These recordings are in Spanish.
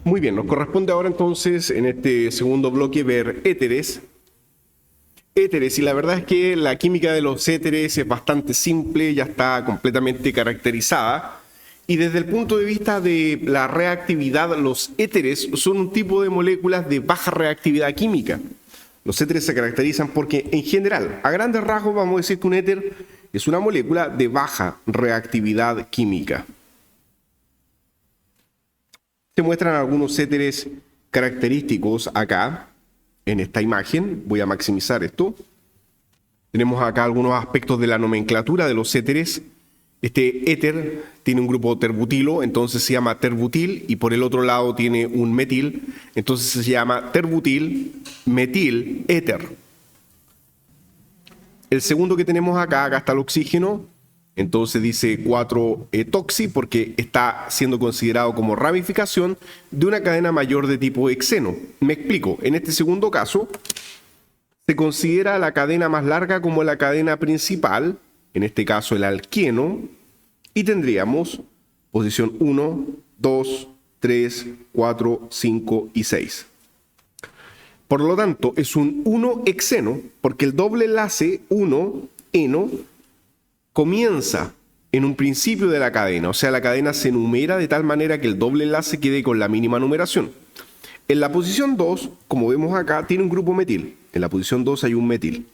Muy bien, nos corresponde ahora entonces en este segundo bloque ver éteres. Éteres, y la verdad es que la química de los éteres es bastante simple, ya está completamente caracterizada. Y desde el punto de vista de la reactividad, los éteres son un tipo de moléculas de baja reactividad química. Los éteres se caracterizan porque, en general, a grandes rasgos vamos a decir que un éter es una molécula de baja reactividad química. Se muestran algunos éteres característicos acá, en esta imagen. Voy a maximizar esto. Tenemos acá algunos aspectos de la nomenclatura de los éteres. Este éter tiene un grupo terbutilo, entonces se llama terbutil, y por el otro lado tiene un metil, entonces se llama terbutil, metil, éter. El segundo que tenemos acá está el oxígeno, entonces dice 4-etoxi porque está siendo considerado como ramificación de una cadena mayor de tipo hexeno. Me explico, en este segundo caso se considera la cadena más larga como la cadena principal, en este caso el alqueno, y tendríamos posición 1, 2, 3, 4, 5 y 6. Por lo tanto, es un 1-hexeno, porque el doble enlace 1-eno comienza en un principio de la cadena, o sea, la cadena se numera de tal manera que el doble enlace quede con la mínima numeración. En la posición 2, como vemos acá, tiene un grupo metil. En la posición 2 hay un metil.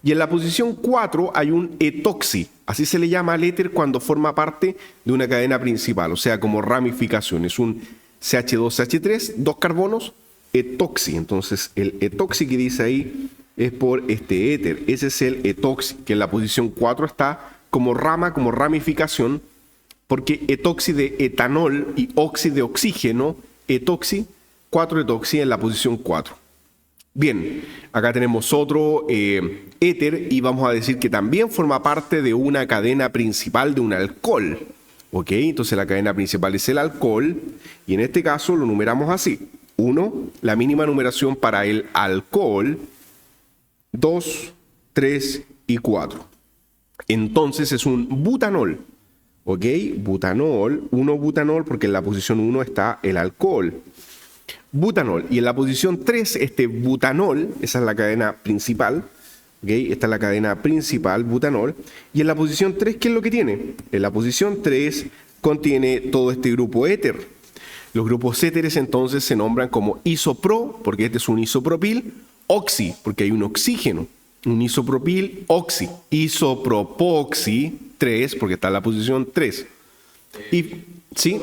Y en la posición 4 hay un etoxi. Así se le llama al éter cuando forma parte de una cadena principal, o sea, como ramificación. Es un CH2CH3, dos carbonos, etoxi. Entonces, el etoxi que dice ahí es por este éter. Ese es el etoxi, que en la posición 4 está como rama, como ramificación, porque etoxi de etanol y oxi de oxígeno, etoxi, 4-etoxi en la posición 4. Bien, acá tenemos otro éter y vamos a decir que también forma parte de una cadena principal de un alcohol. ¿Ok? Entonces la cadena principal es el alcohol y en este caso lo numeramos así. 1, la mínima numeración para el alcohol. 2, 3 y 4. Entonces es un butanol. ¿Ok? Butanol, 1-butanol porque en la posición 1 está el alcohol. Butanol. Y en la posición 3, este butanol, esa es la cadena principal. ¿Okay? Esta es la cadena principal, butanol. Y en la posición 3, ¿qué es lo que tiene? En la posición 3 contiene todo este grupo éter. Los grupos éteres entonces se nombran como isopro, porque este es un isopropil, oxi, porque hay un oxígeno. Un isopropil, oxi. Isopropoxi, 3, porque está en la posición 3. Y, ¿sí?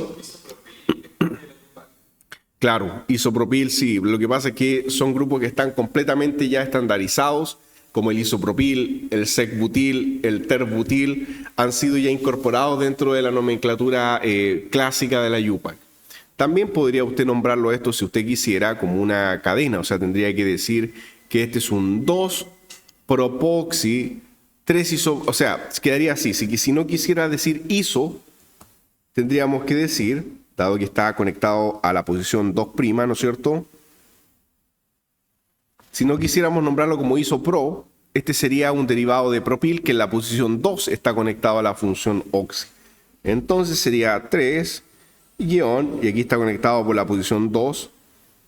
Claro, isopropil sí. Lo que pasa es que son grupos que están completamente ya estandarizados, como el isopropil, el secbutil, el terbutil, han sido ya incorporados dentro de la nomenclatura clásica de la IUPAC. También podría usted nombrarlo esto si usted quisiera como una cadena, o sea, tendría que decir que este es un 2-propoxi, 3-iso, o sea, quedaría así. Si no quisiera decir iso, tendríamos que decir, dado que está conectado a la posición 2', ¿no es cierto? Si no quisiéramos nombrarlo como isopro, este sería un derivado de propil que en la posición 2 está conectado a la función oxi. Entonces sería 3, guión, y aquí está conectado por la posición 2,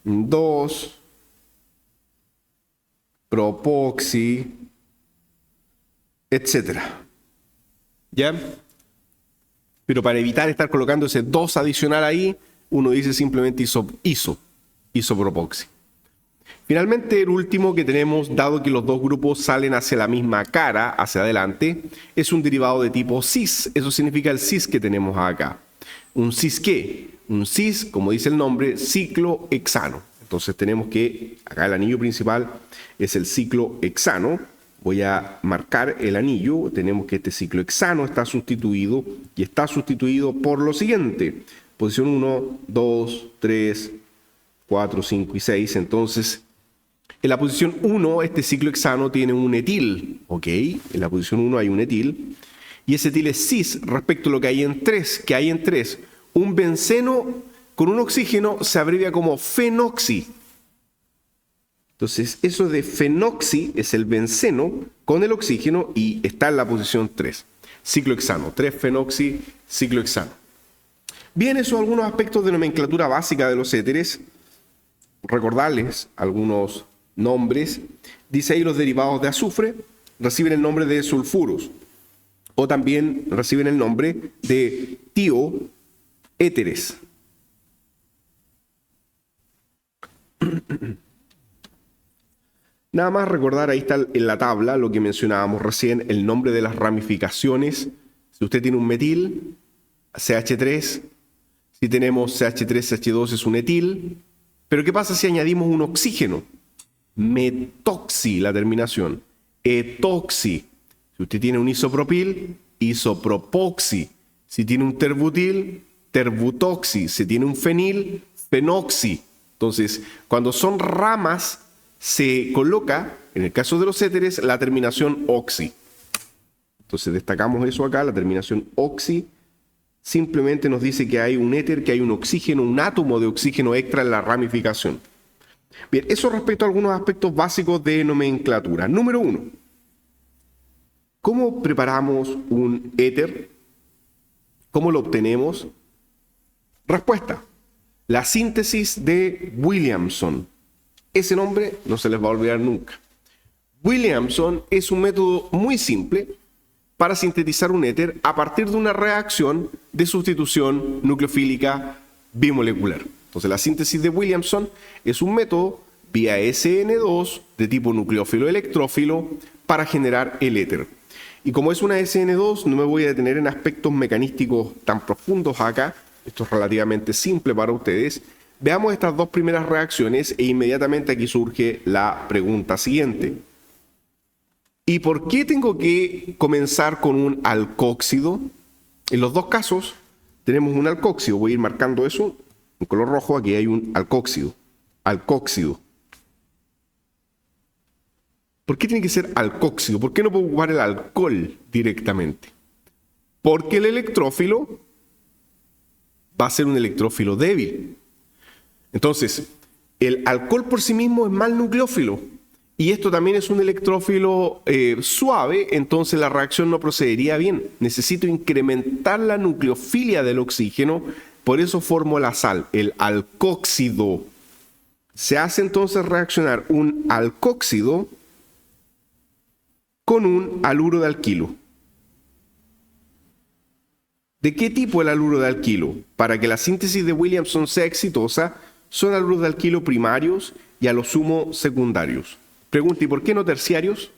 2, propoxi, etc. ¿Ya? Pero para evitar estar colocando ese 2 adicional ahí, uno dice simplemente isopropoxi. Finalmente, el último que tenemos, dado que los dos grupos salen hacia la misma cara, hacia adelante, es un derivado de tipo cis. Eso significa el cis que tenemos acá. ¿Un cis qué? Un cis, como dice el nombre, ciclohexano. Entonces tenemos que, acá el anillo principal es el ciclohexano. Voy a marcar el anillo. Tenemos que este ciclohexano está sustituido y está sustituido por lo siguiente. Posición 1, 2, 3, 4, 5 y 6. Entonces, en la posición 1, este ciclohexano tiene un etil. ¿Ok? En la posición 1 hay un etil. Y ese etil es cis respecto a lo que hay en 3. Que hay en 3. Un benceno con un oxígeno se abrevia como fenoxi. Entonces, eso de fenoxi es el benceno con el oxígeno y está en la posición 3. Ciclohexano, 3-fenoxi, ciclohexano. Bien, esos son algunos aspectos de nomenclatura básica de los éteres. Recordarles algunos nombres. Dice ahí los derivados de azufre reciben el nombre de sulfuros o también reciben el nombre de tioéteres. Nada más recordar, ahí está en la tabla lo que mencionábamos recién, el nombre de las ramificaciones. Si usted tiene un metil, CH3, si tenemos CH3, CH2 es un etil. Pero ¿qué pasa si añadimos un oxígeno? Metoxi, la terminación. Etoxi. Si usted tiene un isopropil, isopropoxi. Si tiene un terbutil, terbutoxi. Si tiene un fenil, fenoxi. Entonces, cuando son ramas, se coloca, en el caso de los éteres, la terminación oxi. Entonces destacamos eso acá, la terminación oxi. Simplemente nos dice que hay un éter, que hay un oxígeno, un átomo de oxígeno extra en la ramificación. Bien, eso respecto a algunos aspectos básicos de nomenclatura. Número 1. ¿Cómo preparamos un éter? ¿Cómo lo obtenemos? Respuesta. La síntesis de Williamson. Ese nombre no se les va a olvidar nunca. Williamson es un método muy simple para sintetizar un éter a partir de una reacción de sustitución nucleofílica bimolecular. Entonces, la síntesis de Williamson es un método vía SN2 de tipo nucleófilo-electrófilo para generar el éter. Y como es una SN2, no me voy a detener en aspectos mecanísticos tan profundos acá. Esto es relativamente simple para ustedes. Veamos estas dos primeras reacciones e inmediatamente aquí surge la pregunta siguiente. ¿Y por qué tengo que comenzar con un alcóxido? En los dos casos tenemos un alcóxido. Voy a ir marcando eso en color rojo. Aquí hay un alcóxido. Alcóxido. ¿Por qué tiene que ser alcóxido? ¿Por qué no puedo ocupar el alcohol directamente? Porque el electrófilo va a ser un electrófilo débil. Entonces, el alcohol por sí mismo es mal nucleófilo. Y esto también es un electrófilo suave, entonces la reacción no procedería bien. Necesito incrementar la nucleofilia del oxígeno, por eso formo la sal, el alcóxido. Se hace entonces reaccionar un alcóxido con un haluro de alquilo. ¿De qué tipo el haluro de alquilo? Para que la síntesis de Williamson sea exitosa, son haluros de alquilo primarios y a lo sumo secundarios. Pregunta, ¿y por qué no terciarios?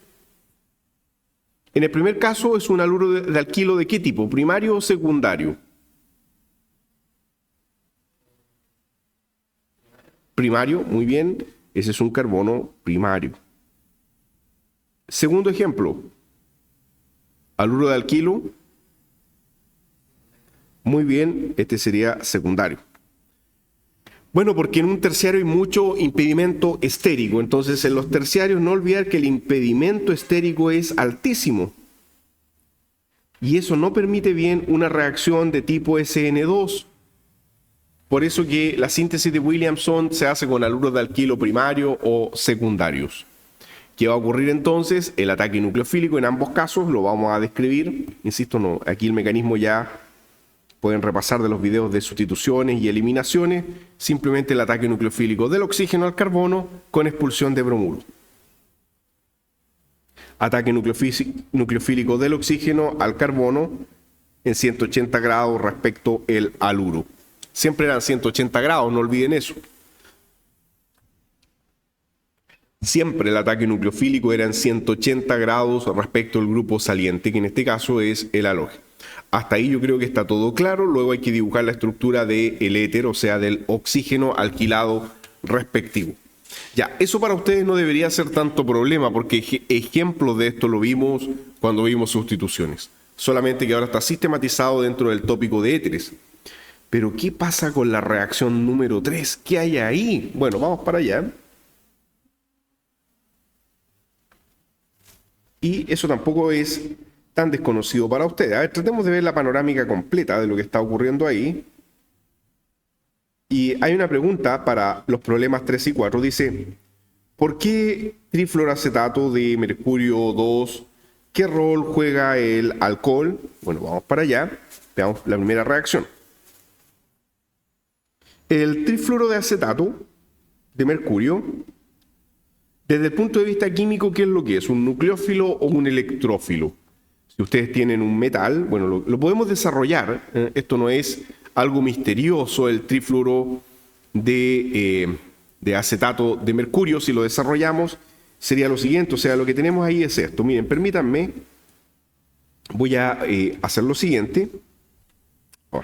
En el primer caso es un haluro de alquilo ¿de qué tipo? ¿Primario o secundario? Primario, muy bien. Ese es un carbono primario. Segundo ejemplo. Haluro de alquilo. Muy bien, este sería secundario. Bueno, porque en un terciario hay mucho impedimento estérico. Entonces, en los terciarios no olvidar que el impedimento estérico es altísimo. Y eso no permite bien una reacción de tipo SN2. Por eso que la síntesis de Williamson se hace con haluros de alquilo primario o secundarios. ¿Qué va a ocurrir entonces? El ataque nucleofílico en ambos casos lo vamos a describir. Insisto, no, aquí el mecanismo ya pueden repasar de los videos de sustituciones y eliminaciones. Simplemente el ataque nucleofílico del oxígeno al carbono con expulsión de bromuro. Ataque nucleofílico del oxígeno al carbono en 180 grados respecto al haluro. Siempre eran 180 grados, no olviden eso. Siempre el ataque nucleofílico era en 180 grados respecto al grupo saliente, que en este caso es el halógeno. Hasta ahí yo creo que está todo claro. Luego hay que dibujar la estructura del éter, o sea, del oxígeno alquilado respectivo. Ya, eso para ustedes no debería ser tanto problema, porque ejemplos de esto lo vimos cuando vimos sustituciones. Solamente que ahora está sistematizado dentro del tópico de éteres. Pero ¿qué pasa con la reacción número 3? ¿Qué hay ahí? Bueno, vamos para allá. Y eso tampoco es tan desconocido para ustedes. A ver, tratemos de ver la panorámica completa de lo que está ocurriendo ahí. Y hay una pregunta para los problemas 3 y 4. Dice, ¿por qué trifluoracetato de mercurio 2? ¿Qué rol juega el alcohol? Bueno, vamos para allá. Veamos la primera reacción. El trifluoro de acetato de mercurio, desde el punto de vista químico, ¿qué es lo que es? ¿Un nucleófilo o un electrófilo? Si ustedes tienen un metal, bueno, lo podemos desarrollar. Esto no es algo misterioso, el trifluoro de acetato de mercurio. Si lo desarrollamos, sería lo siguiente. O sea, lo que tenemos ahí es esto. Miren, permítanme, voy a hacer lo siguiente. Oh.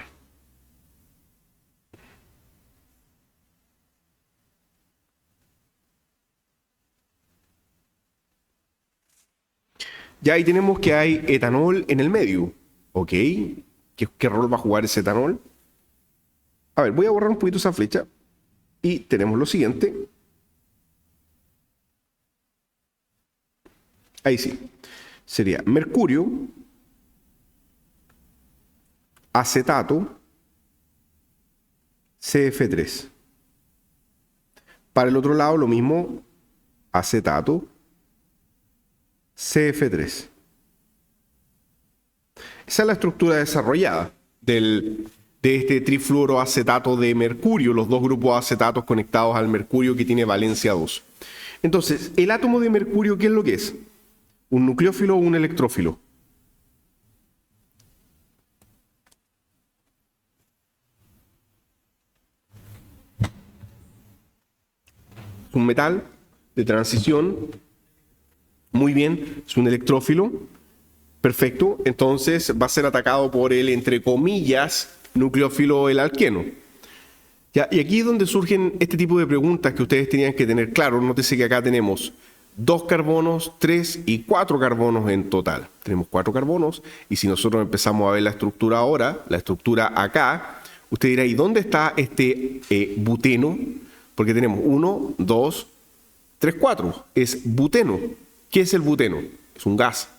Ya ahí tenemos que hay etanol en el medio. ¿Ok? ¿Qué rol va a jugar ese etanol? A ver, voy a borrar un poquito esa flecha. Y tenemos lo siguiente. Ahí sí. Sería mercurio, acetato, CF3. Para el otro lado lo mismo, acetato, CF3. Esa es la estructura desarrollada de este trifluoroacetato de mercurio, los dos grupos de acetatos conectados al mercurio que tiene valencia 2. Entonces, el átomo de mercurio, ¿qué es lo que es? ¿Un nucleófilo o un electrófilo? Es un metal de transición. Muy bien, es un electrófilo. Perfecto, entonces va a ser atacado por el, entre comillas, nucleófilo el alqueno. Ya, y aquí es donde surgen este tipo de preguntas que ustedes tenían que tener claro. Nótese que acá tenemos 2 carbonos, 3 y 4 carbonos en total. Tenemos 4 carbonos y si nosotros empezamos a ver la estructura ahora, la estructura acá, usted dirá, ¿y dónde está este buteno? Porque tenemos 1, 2, 3, 4. Es buteno. ¿Qué es el buteno? Es un gas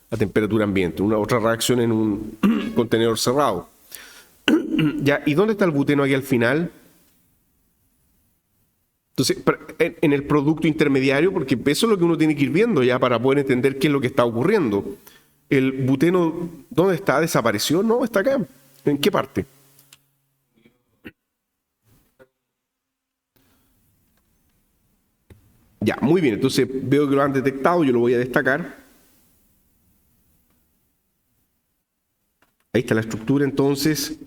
a temperatura ambiente, una otra reacción en un contenedor cerrado. Ya, ¿y dónde está el buteno aquí al final? Entonces, en el producto intermediario, porque eso es lo que uno tiene que ir viendo ya para poder entender qué es lo que está ocurriendo. El buteno, ¿dónde está? ¿Desapareció? No, está acá. ¿En qué parte? Ya, muy bien. Entonces veo que lo han detectado, yo lo voy a destacar. Ahí está la estructura entonces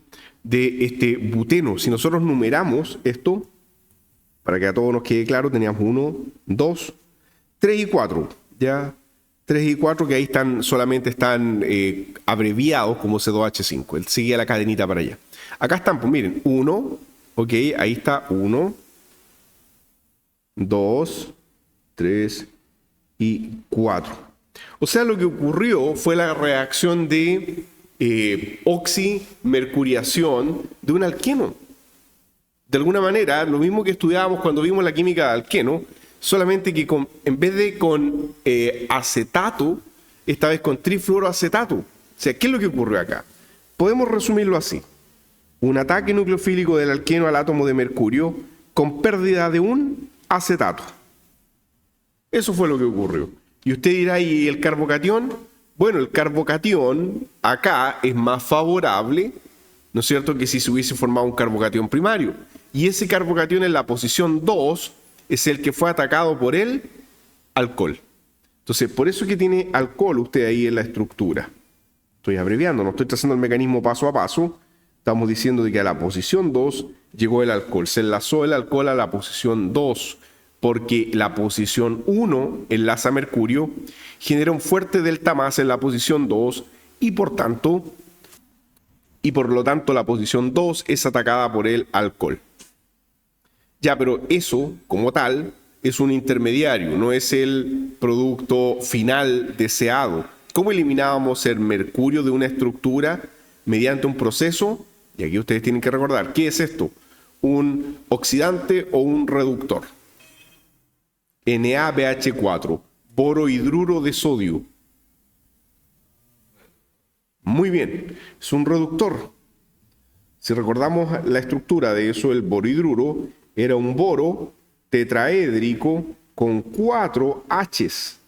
de este buteno. Si nosotros numeramos esto, para que a todos nos quede claro, teníamos 1, 2, 3 y 4. Ya, 3 y 4 que ahí están, solamente están abreviados como C2H5. Él sigue la cadenita para allá. Acá están, pues miren, 1, ok, ahí está 1, 2, 3 y 4. O sea, lo que ocurrió fue la reacción de oximercuriación de un alqueno. De alguna manera, lo mismo que estudiábamos cuando vimos la química de alqueno, solamente que en vez de con acetato, esta vez con trifluoroacetato. O sea, ¿qué es lo que ocurrió acá? Podemos resumirlo así. Un ataque nucleofílico del alqueno al átomo de mercurio con pérdida de un acetato. Eso fue lo que ocurrió. Y usted dirá, ¿y el carbocatión? Bueno, el carbocatión acá es más favorable, ¿no es cierto?, que si se hubiese formado un carbocatión primario. Y ese carbocatión en la posición 2 es el que fue atacado por el alcohol. Entonces, por eso es que tiene alcohol usted ahí en la estructura. Estoy abreviando, no estoy trazando el mecanismo paso a paso. Estamos diciendo de que a la posición 2 llegó el alcohol. Se enlazó el alcohol a la posición 2 porque la posición 1 enlaza mercurio, genera un fuerte delta más en la posición 2 y por lo tanto la posición 2 es atacada por el alcohol. Ya, pero eso como tal es un intermediario, no es el producto final deseado. ¿Cómo eliminábamos el mercurio de una estructura mediante un proceso? Y aquí ustedes tienen que recordar, ¿qué es esto? ¿Un oxidante o un reductor? NaBH4, borohidruro de sodio. Muy bien, es un reductor. Si recordamos la estructura de eso, el borohidruro era un boro tetraédrico con 4 H's.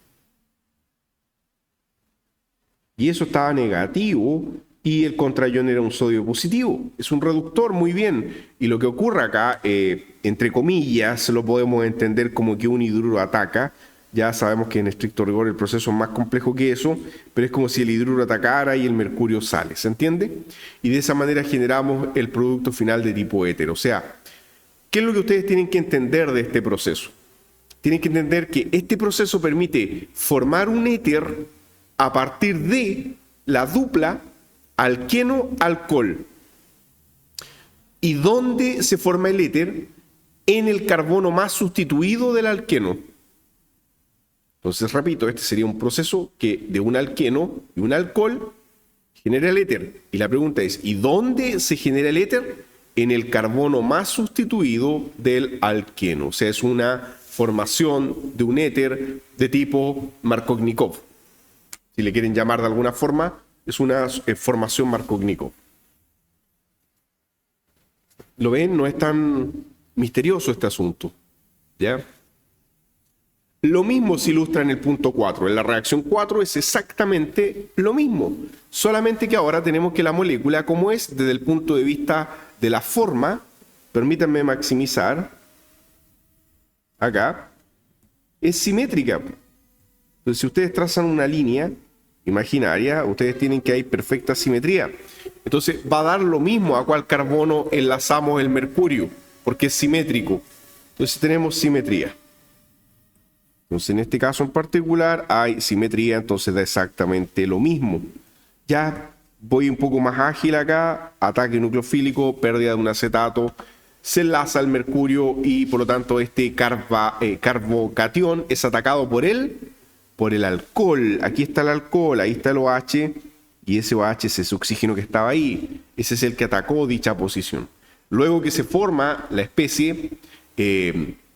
Y eso estaba negativo y el contraion era un sodio positivo. Es un reductor, muy bien. Y lo que ocurre acá, entre comillas, lo podemos entender como que un hidruro ataca. Ya sabemos que en estricto rigor el proceso es más complejo que eso, pero es como si el hidruro atacara y el mercurio sale, ¿se entiende? Y de esa manera generamos el producto final de tipo éter. O sea, ¿qué es lo que ustedes tienen que entender de este proceso? Tienen que entender que este proceso permite formar un éter a partir de la dupla alqueno-alcohol. ¿Y dónde se forma el éter? En el carbono más sustituido del alqueno. Entonces, repito, este sería un proceso que de un alqueno y un alcohol genera el éter. Y la pregunta es, ¿y dónde se genera el éter? En el carbono más sustituido del alqueno. O sea, es una formación de un éter de tipo Markovnikov. Si le quieren llamar de alguna forma, es una formación Markovnikov. ¿Lo ven? No es tan misterioso este asunto. ¿Ya? Lo mismo se ilustra en el punto 4. En la reacción 4 es exactamente lo mismo. Solamente que ahora tenemos que la molécula, como es desde el punto de vista de la forma, permítanme maximizar, acá, es simétrica. Entonces, si ustedes trazan una línea imaginaria, ustedes tienen que hay perfecta simetría. Entonces, va a dar lo mismo a cuál carbono enlazamos el mercurio, porque es simétrico. Entonces, tenemos simetría. Entonces, en este caso en particular hay simetría, entonces da exactamente lo mismo. Ya voy un poco más ágil acá, ataque nucleofílico, pérdida de un acetato, se enlaza el mercurio y por lo tanto este carbocatión es atacado por el alcohol. Aquí está el alcohol, ahí está el OH y ese OH es ese oxígeno que estaba ahí. Ese es el que atacó dicha posición. Luego que se forma la especie,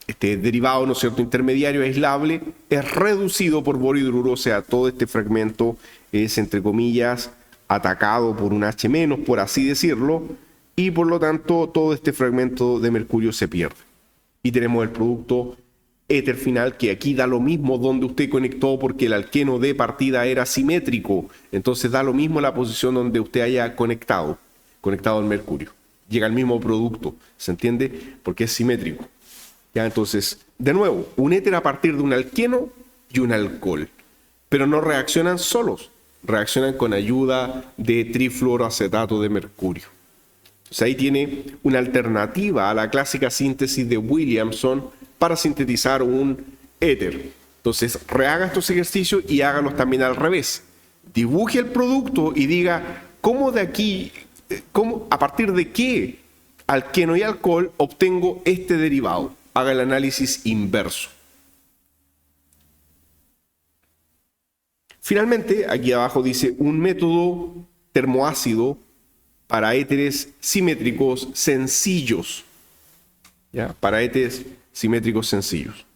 este derivado, ¿no es cierto?, intermediario aislable, es reducido por borhidruro, o sea, todo este fragmento es, entre comillas, atacado por un H-, por así decirlo, y por lo tanto todo este fragmento de mercurio se pierde. Y tenemos el producto éter final, que aquí da lo mismo donde usted conectó, porque el alqueno de partida era simétrico, entonces da lo mismo la posición donde usted haya conectado al mercurio. Llega al mismo producto, ¿se entiende? Porque es simétrico. ¿Ya? Entonces, de nuevo, un éter a partir de un alqueno y un alcohol. Pero no reaccionan solos, reaccionan con ayuda de trifluoroacetato de mercurio. Entonces ahí tiene una alternativa a la clásica síntesis de Williamson para sintetizar un éter. Entonces, rehaga estos ejercicios y hágalos también al revés. Dibuje el producto y diga cómo de aquí, a partir de qué alqueno y alcohol obtengo este derivado. Haga el análisis inverso. Finalmente, aquí abajo dice un método termoácido para éteres simétricos sencillos. ¿Ya? Para éteres simétricos sencillos.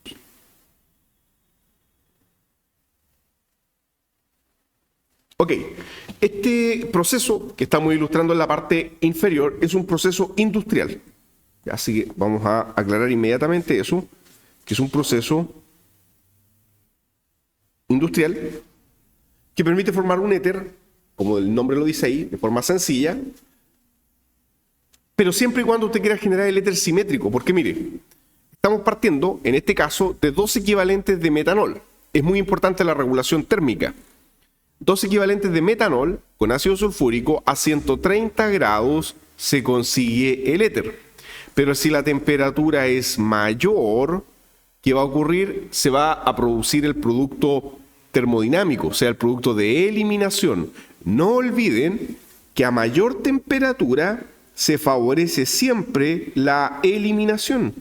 Ok, este proceso que estamos ilustrando en la parte inferior es un proceso industrial. Así que vamos a aclarar inmediatamente eso, que es un proceso industrial que permite formar un éter, como el nombre lo dice ahí, de forma sencilla, pero siempre y cuando usted quiera generar el éter simétrico, porque mire, estamos partiendo, en este caso, de 2 equivalentes de metanol. Es muy importante la regulación térmica. 2 equivalentes de metanol con ácido sulfúrico a 130 grados se consigue el éter. Pero si la temperatura es mayor, ¿qué va a ocurrir? Se va a producir el producto termodinámico, o sea, el producto de eliminación. No olviden que a mayor temperatura se favorece siempre la eliminación.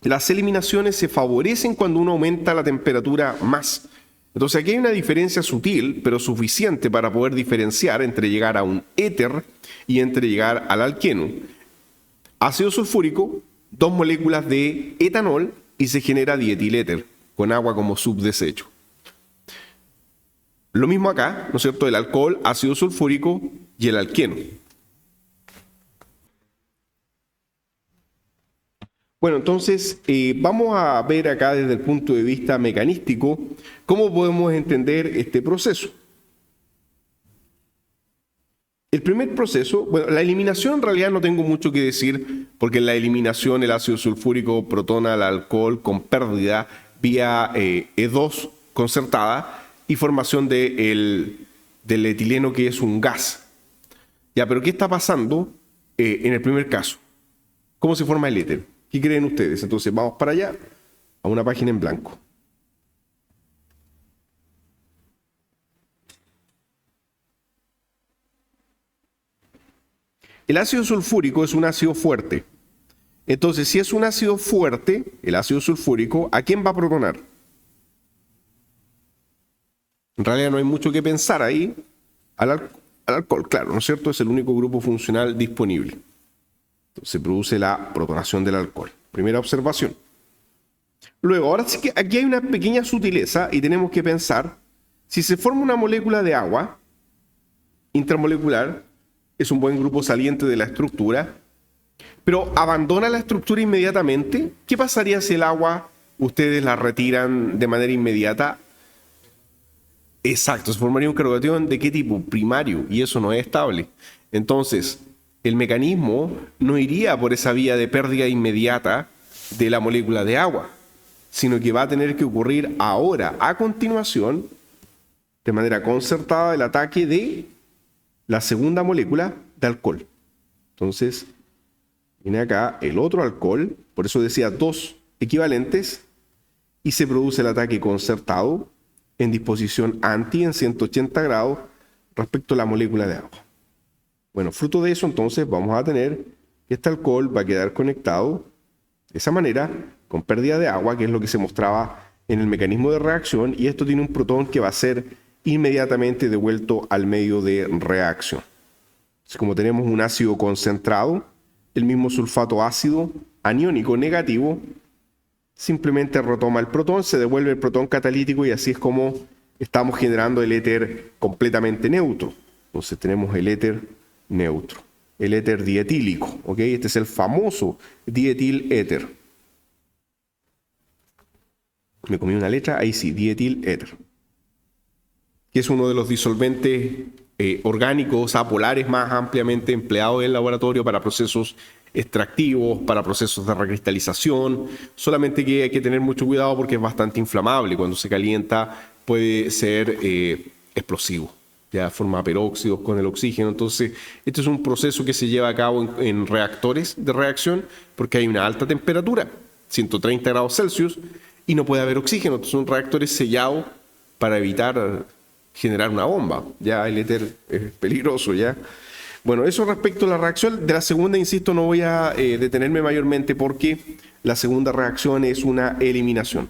Las eliminaciones se favorecen cuando uno aumenta la temperatura más. Entonces aquí hay una diferencia sutil, pero suficiente para poder diferenciar entre llegar a un éter y entre llegar al alqueno. Ácido sulfúrico, 2 moléculas de etanol y se genera dietiléter, con agua como subdesecho. Lo mismo acá, ¿no es cierto? El alcohol, ácido sulfúrico y el alqueno. Bueno, entonces vamos a ver acá desde el punto de vista mecanístico cómo podemos entender este proceso. El primer proceso, bueno, la eliminación en realidad no tengo mucho que decir, porque en la eliminación el ácido sulfúrico protona al alcohol con pérdida vía E2 concertada y formación del etileno, que es un gas. Ya, pero ¿qué está pasando en el primer caso? ¿Cómo se forma el éter? ¿Qué creen ustedes? Entonces vamos para allá, a una página en blanco. El ácido sulfúrico es un ácido fuerte. Entonces, si es un ácido fuerte, el ácido sulfúrico, ¿a quién va a protonar? En realidad no hay mucho que pensar ahí. Al alcohol, claro, ¿no es cierto? Es el único grupo funcional disponible. Entonces, se produce la protonación del alcohol. Primera observación. Luego, ahora sí que aquí hay una pequeña sutileza y tenemos que pensar, si se forma una molécula de agua intramolecular, es un buen grupo saliente de la estructura, pero abandona la estructura inmediatamente. ¿Qué pasaría si el agua ustedes la retiran de manera inmediata? Exacto, se formaría un carbonatión de qué tipo? Primario, y eso no es estable. Entonces, el mecanismo no iría por esa vía de pérdida inmediata de la molécula de agua, sino que va a tener que ocurrir ahora, a continuación, de manera concertada, el ataque de la segunda molécula de alcohol. Entonces, viene acá el otro alcohol, por eso decía dos equivalentes, y se produce el ataque concertado en disposición anti en 180 grados respecto a la molécula de agua. Bueno, fruto de eso entonces vamos a tener que este alcohol va a quedar conectado de esa manera con pérdida de agua, que es lo que se mostraba en el mecanismo de reacción, y esto tiene un protón que va a ser inmediatamente devuelto al medio de reacción. Así como tenemos un ácido concentrado, el mismo sulfato ácido aniónico negativo simplemente retoma el protón, se devuelve el protón catalítico y así es como estamos generando el éter completamente neutro. Entonces tenemos el éter neutro, el éter dietílico, ¿ok? Este es el famoso dietil éter. Me comí una letra, ahí sí, dietil éter, que es uno de los disolventes orgánicos apolares más ampliamente empleados en el laboratorio para procesos extractivos, para procesos de recristalización, solamente que hay que tener mucho cuidado porque es bastante inflamable. Cuando se calienta puede ser explosivo, ya forma peróxidos con el oxígeno. Entonces, este es un proceso que se lleva a cabo en reactores de reacción porque hay una alta temperatura, 130 grados Celsius, y no puede haber oxígeno. Entonces, son reactores sellados para evitar generar una bomba. Ya el éter es peligroso, ya. Bueno, eso respecto a la reacción. De la segunda, insisto, no voy a detenerme mayormente porque la segunda reacción es una eliminación.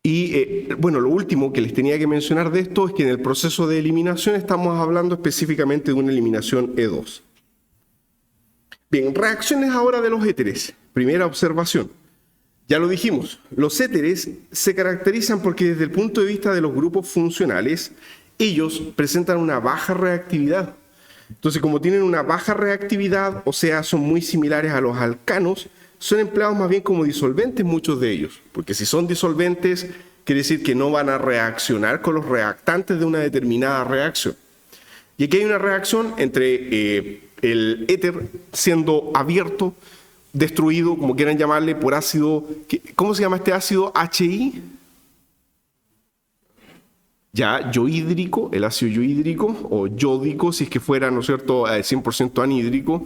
Y bueno, lo último que les tenía que mencionar de esto es que en el proceso de eliminación estamos hablando específicamente de una eliminación E2. Bien, reacciones ahora de los éteres. Primera observación. Ya lo dijimos, los éteres se caracterizan porque desde el punto de vista de los grupos funcionales, ellos presentan una baja reactividad. Entonces, como tienen una baja reactividad, o sea, son muy similares a los alcanos, son empleados más bien como disolventes muchos de ellos, porque si son disolventes, quiere decir que no van a reaccionar con los reactantes de una determinada reacción. Y aquí hay una reacción entre el éter siendo abierto, destruido, como quieran llamarle, por ácido, ¿cómo se llama este ácido? HI. Ya, yohídrico, el ácido yohídrico, o yódico, si es que fuera, ¿no es cierto?, 100% anhídrico.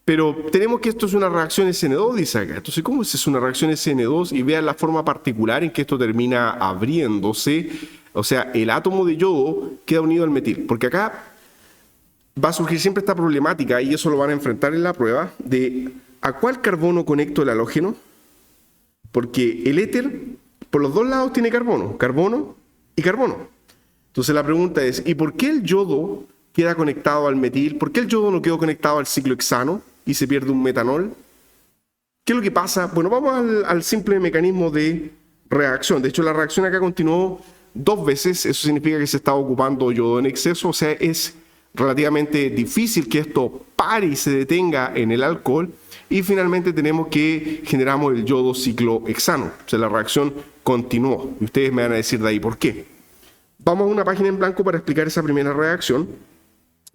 Pero tenemos que esto es una reacción SN2, dice acá. Entonces, ¿cómo es una reacción SN2? Y vean la forma particular en que esto termina abriéndose. O sea, el átomo de yodo queda unido al metil. Porque acá va a surgir siempre esta problemática, y eso lo van a enfrentar en la prueba, de ¿a cuál carbono conecto el halógeno? Porque el éter, por los dos lados, tiene carbono, carbono y carbono. Entonces la pregunta es, ¿y por qué el yodo queda conectado al metil? ¿Por qué el yodo no quedó conectado al ciclohexano y se pierde un metanol? ¿Qué es lo que pasa? Bueno, vamos al simple mecanismo de reacción. De hecho, la reacción acá continuó 2 veces. Eso significa que se está ocupando yodo en exceso. O sea, es relativamente difícil que esto pare y se detenga en el alcohol. Y finalmente tenemos que generamos el yodo ciclohexano. O sea, la reacción continuó. Y ustedes me van a decir de ahí por qué. Vamos a una página en blanco para explicar esa primera reacción.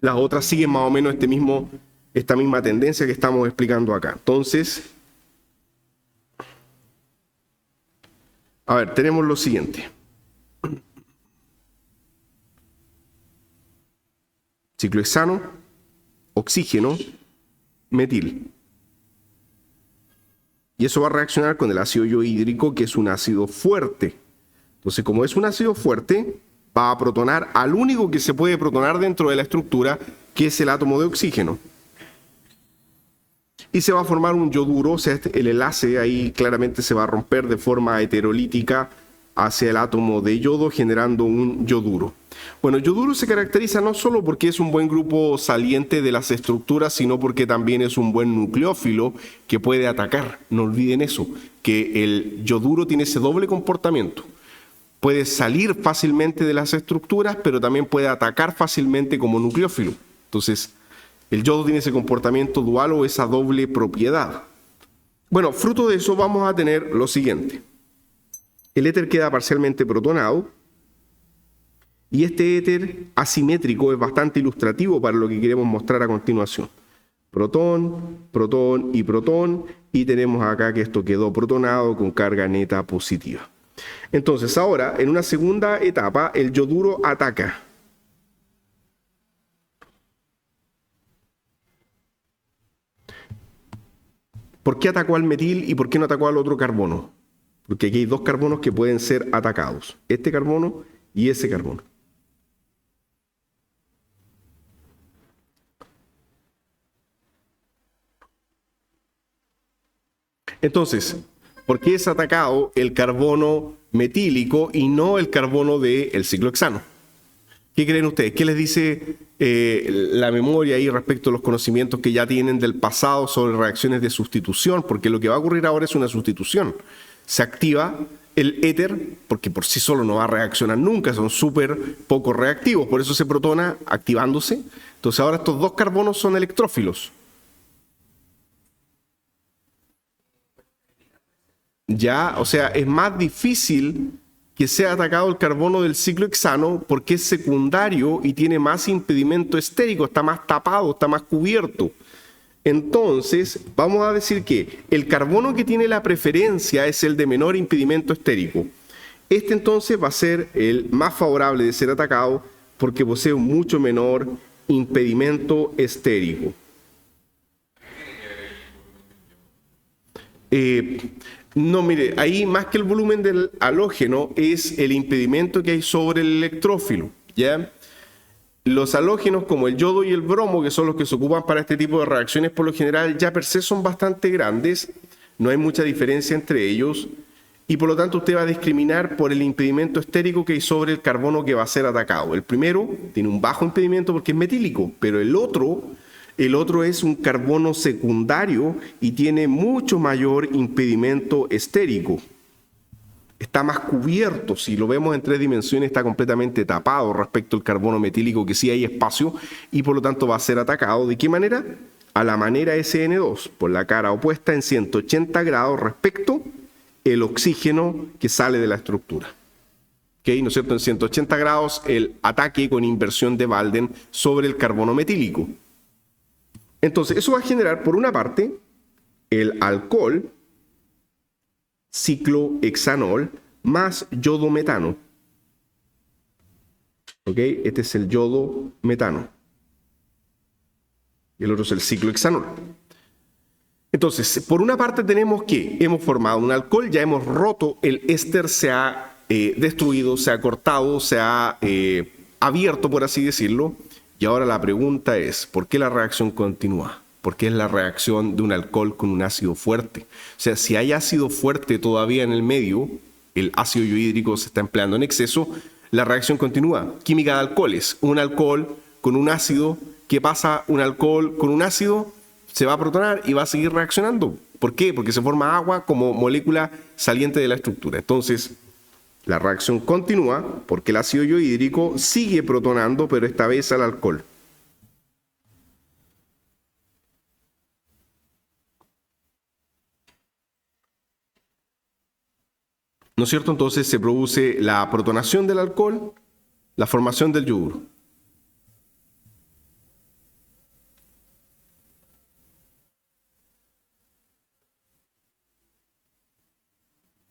Las otras siguen más o menos esta misma tendencia que estamos explicando acá. Entonces, a ver, tenemos lo siguiente. Ciclohexano, oxígeno, metil. Y eso va a reaccionar con el ácido iohídrico, que es un ácido fuerte. Entonces, como es un ácido fuerte, va a protonar al único que se puede protonar dentro de la estructura, que es el átomo de oxígeno. Y se va a formar un yoduro, o sea, el enlace ahí claramente se va a romper de forma heterolítica hacia el átomo de yodo, generando un yoduro. Bueno, el yoduro se caracteriza no solo porque es un buen grupo saliente de las estructuras, sino porque también es un buen nucleófilo que puede atacar. No olviden eso, que el yoduro tiene ese doble comportamiento. Puede salir fácilmente de las estructuras, pero también puede atacar fácilmente como nucleófilo. Entonces, el yodo tiene ese comportamiento dual o esa doble propiedad. Bueno, fruto de eso vamos a tener lo siguiente. El éter queda parcialmente protonado y este éter asimétrico es bastante ilustrativo para lo que queremos mostrar a continuación. Protón, protón y tenemos acá que esto quedó protonado con carga neta positiva. Entonces ahora, en una segunda etapa, el yoduro ataca. ¿Por qué atacó al metil y por qué no atacó al otro carbono? Porque aquí hay dos carbonos que pueden ser atacados. Este carbono y ese carbono. Entonces, ¿por qué es atacado el carbono metílico y no el carbono del ciclohexano? ¿Qué creen ustedes? ¿Qué les dice la memoria ahí respecto a los conocimientos que ya tienen del pasado sobre reacciones de sustitución? Porque lo que va a ocurrir ahora es una sustitución. Se activa el éter, porque por sí solo no va a reaccionar nunca, son súper poco reactivos, por eso se protona activándose. Entonces ahora estos dos carbonos son electrófilos. Ya, o sea, es más difícil que sea atacado el carbono del ciclohexano porque es secundario y tiene más impedimento estérico, está más tapado, está más cubierto. Entonces, vamos a decir que el carbono que tiene la preferencia es el de menor impedimento estérico. Este entonces va a ser el más favorable de ser atacado porque posee un mucho menor impedimento estérico. No, mire, ahí más que el volumen del halógeno es el impedimento que hay sobre el electrófilo, ¿ya? Los halógenos como el yodo y el bromo, que son los que se ocupan para este tipo de reacciones, por lo general ya per se son bastante grandes, no hay mucha diferencia entre ellos, y por lo tanto usted va a discriminar por el impedimento estérico que hay sobre el carbono que va a ser atacado. El primero tiene un bajo impedimento porque es metílico, pero el otro es un carbono secundario y tiene mucho mayor impedimento estérico. Está más cubierto, si lo vemos en 3 dimensiones está completamente tapado respecto al carbono metílico, que sí hay espacio y por lo tanto va a ser atacado. ¿De qué manera? A la manera SN2, por la cara opuesta en 180 grados respecto el oxígeno que sale de la estructura. ¿Okay? ¿No es cierto? En 180 grados el ataque con inversión de Walden sobre el carbono metílico. Entonces, eso va a generar, por una parte, el alcohol, ciclohexanol, más yodo metano. ¿Ok? Este es el yodo metano. Y el otro es el ciclohexanol. Entonces, por una parte tenemos que hemos formado un alcohol, ya hemos roto, el éster se ha destruido, se ha cortado, se ha abierto, por así decirlo. Y ahora la pregunta es, ¿por qué la reacción continúa? ¿Por qué es la reacción de un alcohol con un ácido fuerte? O sea, si hay ácido fuerte todavía en el medio, el ácido iohídrico se está empleando en exceso, la reacción continúa. Química de alcoholes, un alcohol con un ácido, ¿qué pasa? Un alcohol con un ácido se va a protonar y va a seguir reaccionando. ¿Por qué? Porque se forma agua como molécula saliente de la estructura. Entonces, la reacción continúa porque el ácido iohídrico sigue protonando, pero esta vez al alcohol. ¿No es cierto? Entonces se produce la protonación del alcohol La formación del yoduro.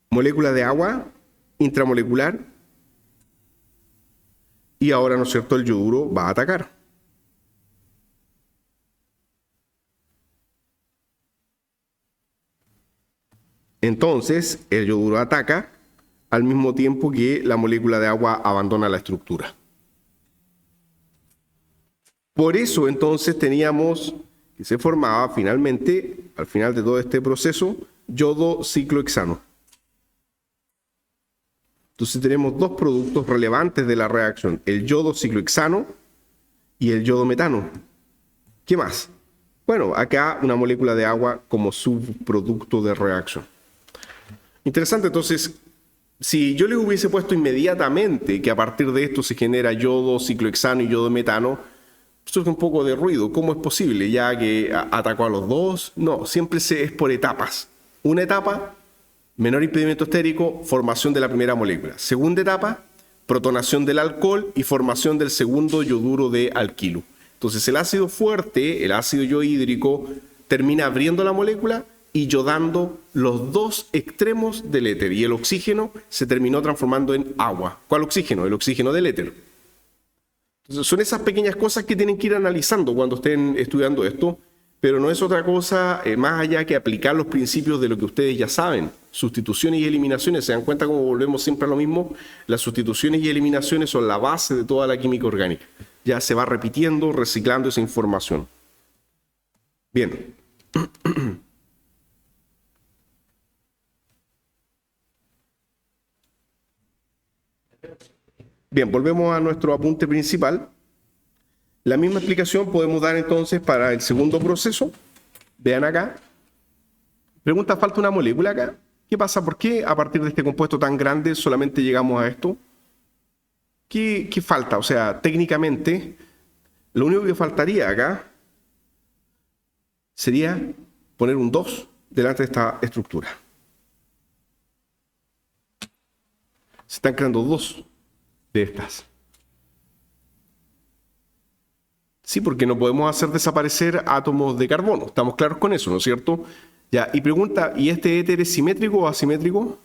Molécula de agua intramolecular. Y ahora, ¿no es cierto?, el yoduro va a atacar. Entonces, el yoduro ataca al mismo tiempo que la molécula de agua abandona la estructura. Por eso, entonces, teníamos que se formaba finalmente, al final de todo este proceso, yodo ciclohexano. Entonces tenemos dos productos relevantes de la reacción, el yodo ciclohexano y el yodo metano. ¿Qué más? Bueno, acá una molécula de agua como subproducto de reacción. Interesante, entonces, si yo les hubiese puesto inmediatamente que a partir de esto se genera yodo ciclohexano y yodo metano, surge un poco de ruido. ¿Cómo es posible? ¿Ya que atacó a los dos? No, siempre es por etapas. Una etapa, menor impedimento estérico, formación de la primera molécula. Segunda etapa, protonación del alcohol y formación del segundo yoduro de alquilo. Entonces el ácido fuerte, el ácido yohídrico, termina abriendo la molécula y yodando los dos extremos del éter. Y el oxígeno se terminó transformando en agua. ¿Cuál oxígeno? El oxígeno del éter. Entonces son esas pequeñas cosas que tienen que ir analizando cuando estén estudiando esto. Pero no es otra cosa más allá que aplicar los principios de lo que ustedes ya saben. Sustituciones y eliminaciones. ¿Se dan cuenta cómo volvemos siempre a lo mismo? Las sustituciones y eliminaciones son la base de toda la química orgánica. Ya se va repitiendo, reciclando esa información. Bien. Bien, volvemos a nuestro apunte principal. La misma explicación podemos dar entonces para el segundo proceso. Vean acá. Pregunta, ¿falta una molécula acá? ¿Qué pasa? ¿Por qué a partir de este compuesto tan grande solamente llegamos a esto? ¿Qué falta? O sea, técnicamente, lo único que faltaría acá sería poner un 2 delante de esta estructura. Se están creando dos de estas. Sí, porque no podemos hacer desaparecer átomos de carbono. Estamos claros con eso, ¿no es cierto? Ya, y pregunta, ¿y este éter es simétrico o asimétrico?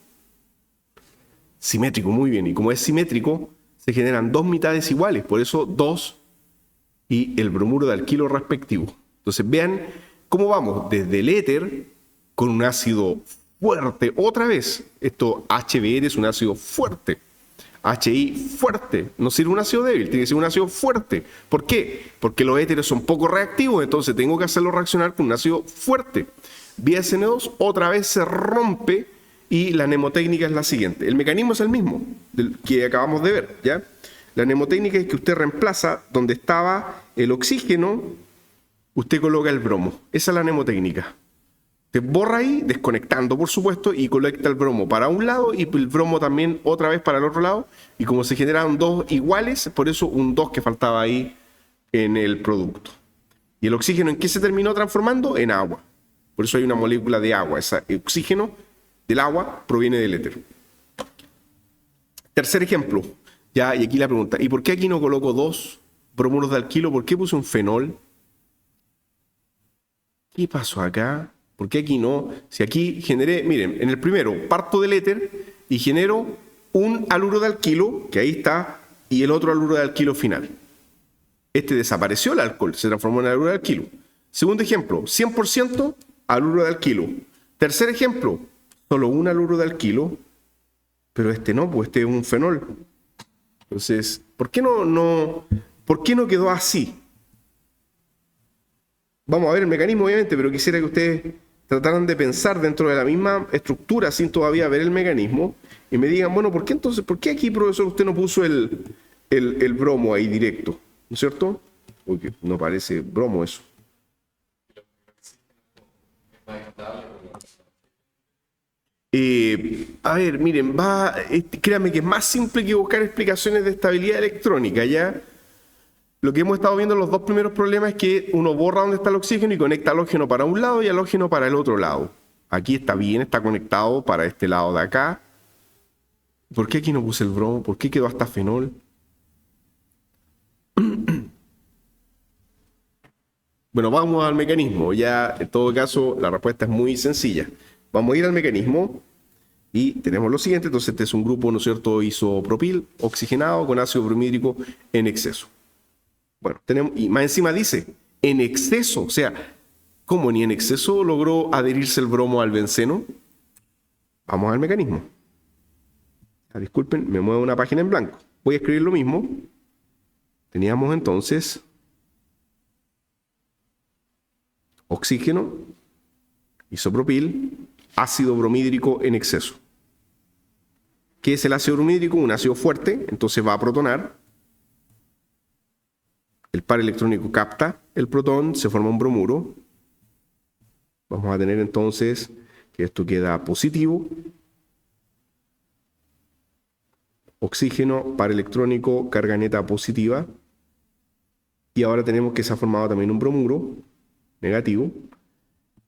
Simétrico, muy bien. Y como es simétrico, se generan dos mitades iguales. Por eso 2 y el bromuro de alquilo respectivo. Entonces vean cómo vamos desde el éter con un ácido fuerte. Otra vez, esto HBr es un ácido fuerte. HI fuerte, no sirve un ácido débil, tiene que ser un ácido fuerte. ¿Por qué? Porque los éteres son poco reactivos, entonces tengo que hacerlo reaccionar con un ácido fuerte. Vía SN2 otra vez se rompe y la mnemotécnica es la siguiente. El mecanismo es el mismo del que acabamos de ver, ¿ya? La mnemotécnica es que usted reemplaza donde estaba el oxígeno, usted coloca el bromo. Esa es la mnemotécnica. Te borra ahí, desconectando por supuesto, y conecta el bromo para un lado y el bromo también otra vez para el otro lado. Y como se generaron dos iguales, por eso un 2 que faltaba ahí en el producto. ¿Y el oxígeno en qué se terminó transformando? En agua. Por eso hay una molécula de agua. Ese oxígeno del agua proviene del éter. Tercer ejemplo. Ya, y aquí la pregunta, ¿y por qué aquí no coloco 2 bromuros de alquilo? ¿Por qué puse un fenol? ¿Qué pasó acá? ¿Por qué aquí no? Si aquí generé, miren, en el primero parto del éter y genero un haluro de alquilo, que ahí está, y el otro haluro de alquilo final. Este desapareció el alcohol, se transformó en haluro de alquilo. Segundo ejemplo, 100% haluro de alquilo. Tercer ejemplo, solo un haluro de alquilo, pero este no, pues este es un fenol. Entonces, ¿por qué no quedó así? Vamos a ver el mecanismo, obviamente, pero quisiera que ustedes trataran de pensar dentro de la misma estructura sin todavía ver el mecanismo y me digan, bueno, ¿por qué aquí, profesor, usted no puso el bromo ahí directo? ¿No es cierto? Uy, no parece bromo eso. A ver, miren, créanme que es más simple que buscar explicaciones de estabilidad electrónica, ¿ya? Lo que hemos estado viendo en los dos primeros problemas es que uno borra donde está el oxígeno y conecta halógeno para un lado y halógeno para el otro lado. Aquí está bien, está conectado para este lado de acá. ¿Por qué aquí no puse el bromo? ¿Por qué quedó hasta fenol? Bueno, vamos al mecanismo. Ya, en todo caso, la respuesta es muy sencilla. Vamos a ir al mecanismo y tenemos lo siguiente. Entonces, este es un grupo, ¿no es cierto?, isopropil oxigenado con ácido bromídrico en exceso. Bueno, tenemos, y más encima dice, en exceso. O sea, ¿cómo ni en exceso logró adherirse el bromo al benceno? Vamos al mecanismo. Disculpen, me muevo una página en blanco. Voy a escribir lo mismo. Teníamos entonces oxígeno, isopropil, ácido bromídrico en exceso. ¿Qué es el ácido bromídrico? Un ácido fuerte, entonces va a protonar. El par electrónico capta el protón, se forma un bromuro. Vamos a tener entonces que esto queda positivo. Oxígeno, par electrónico, carga neta positiva. Y ahora tenemos que se ha formado también un bromuro negativo.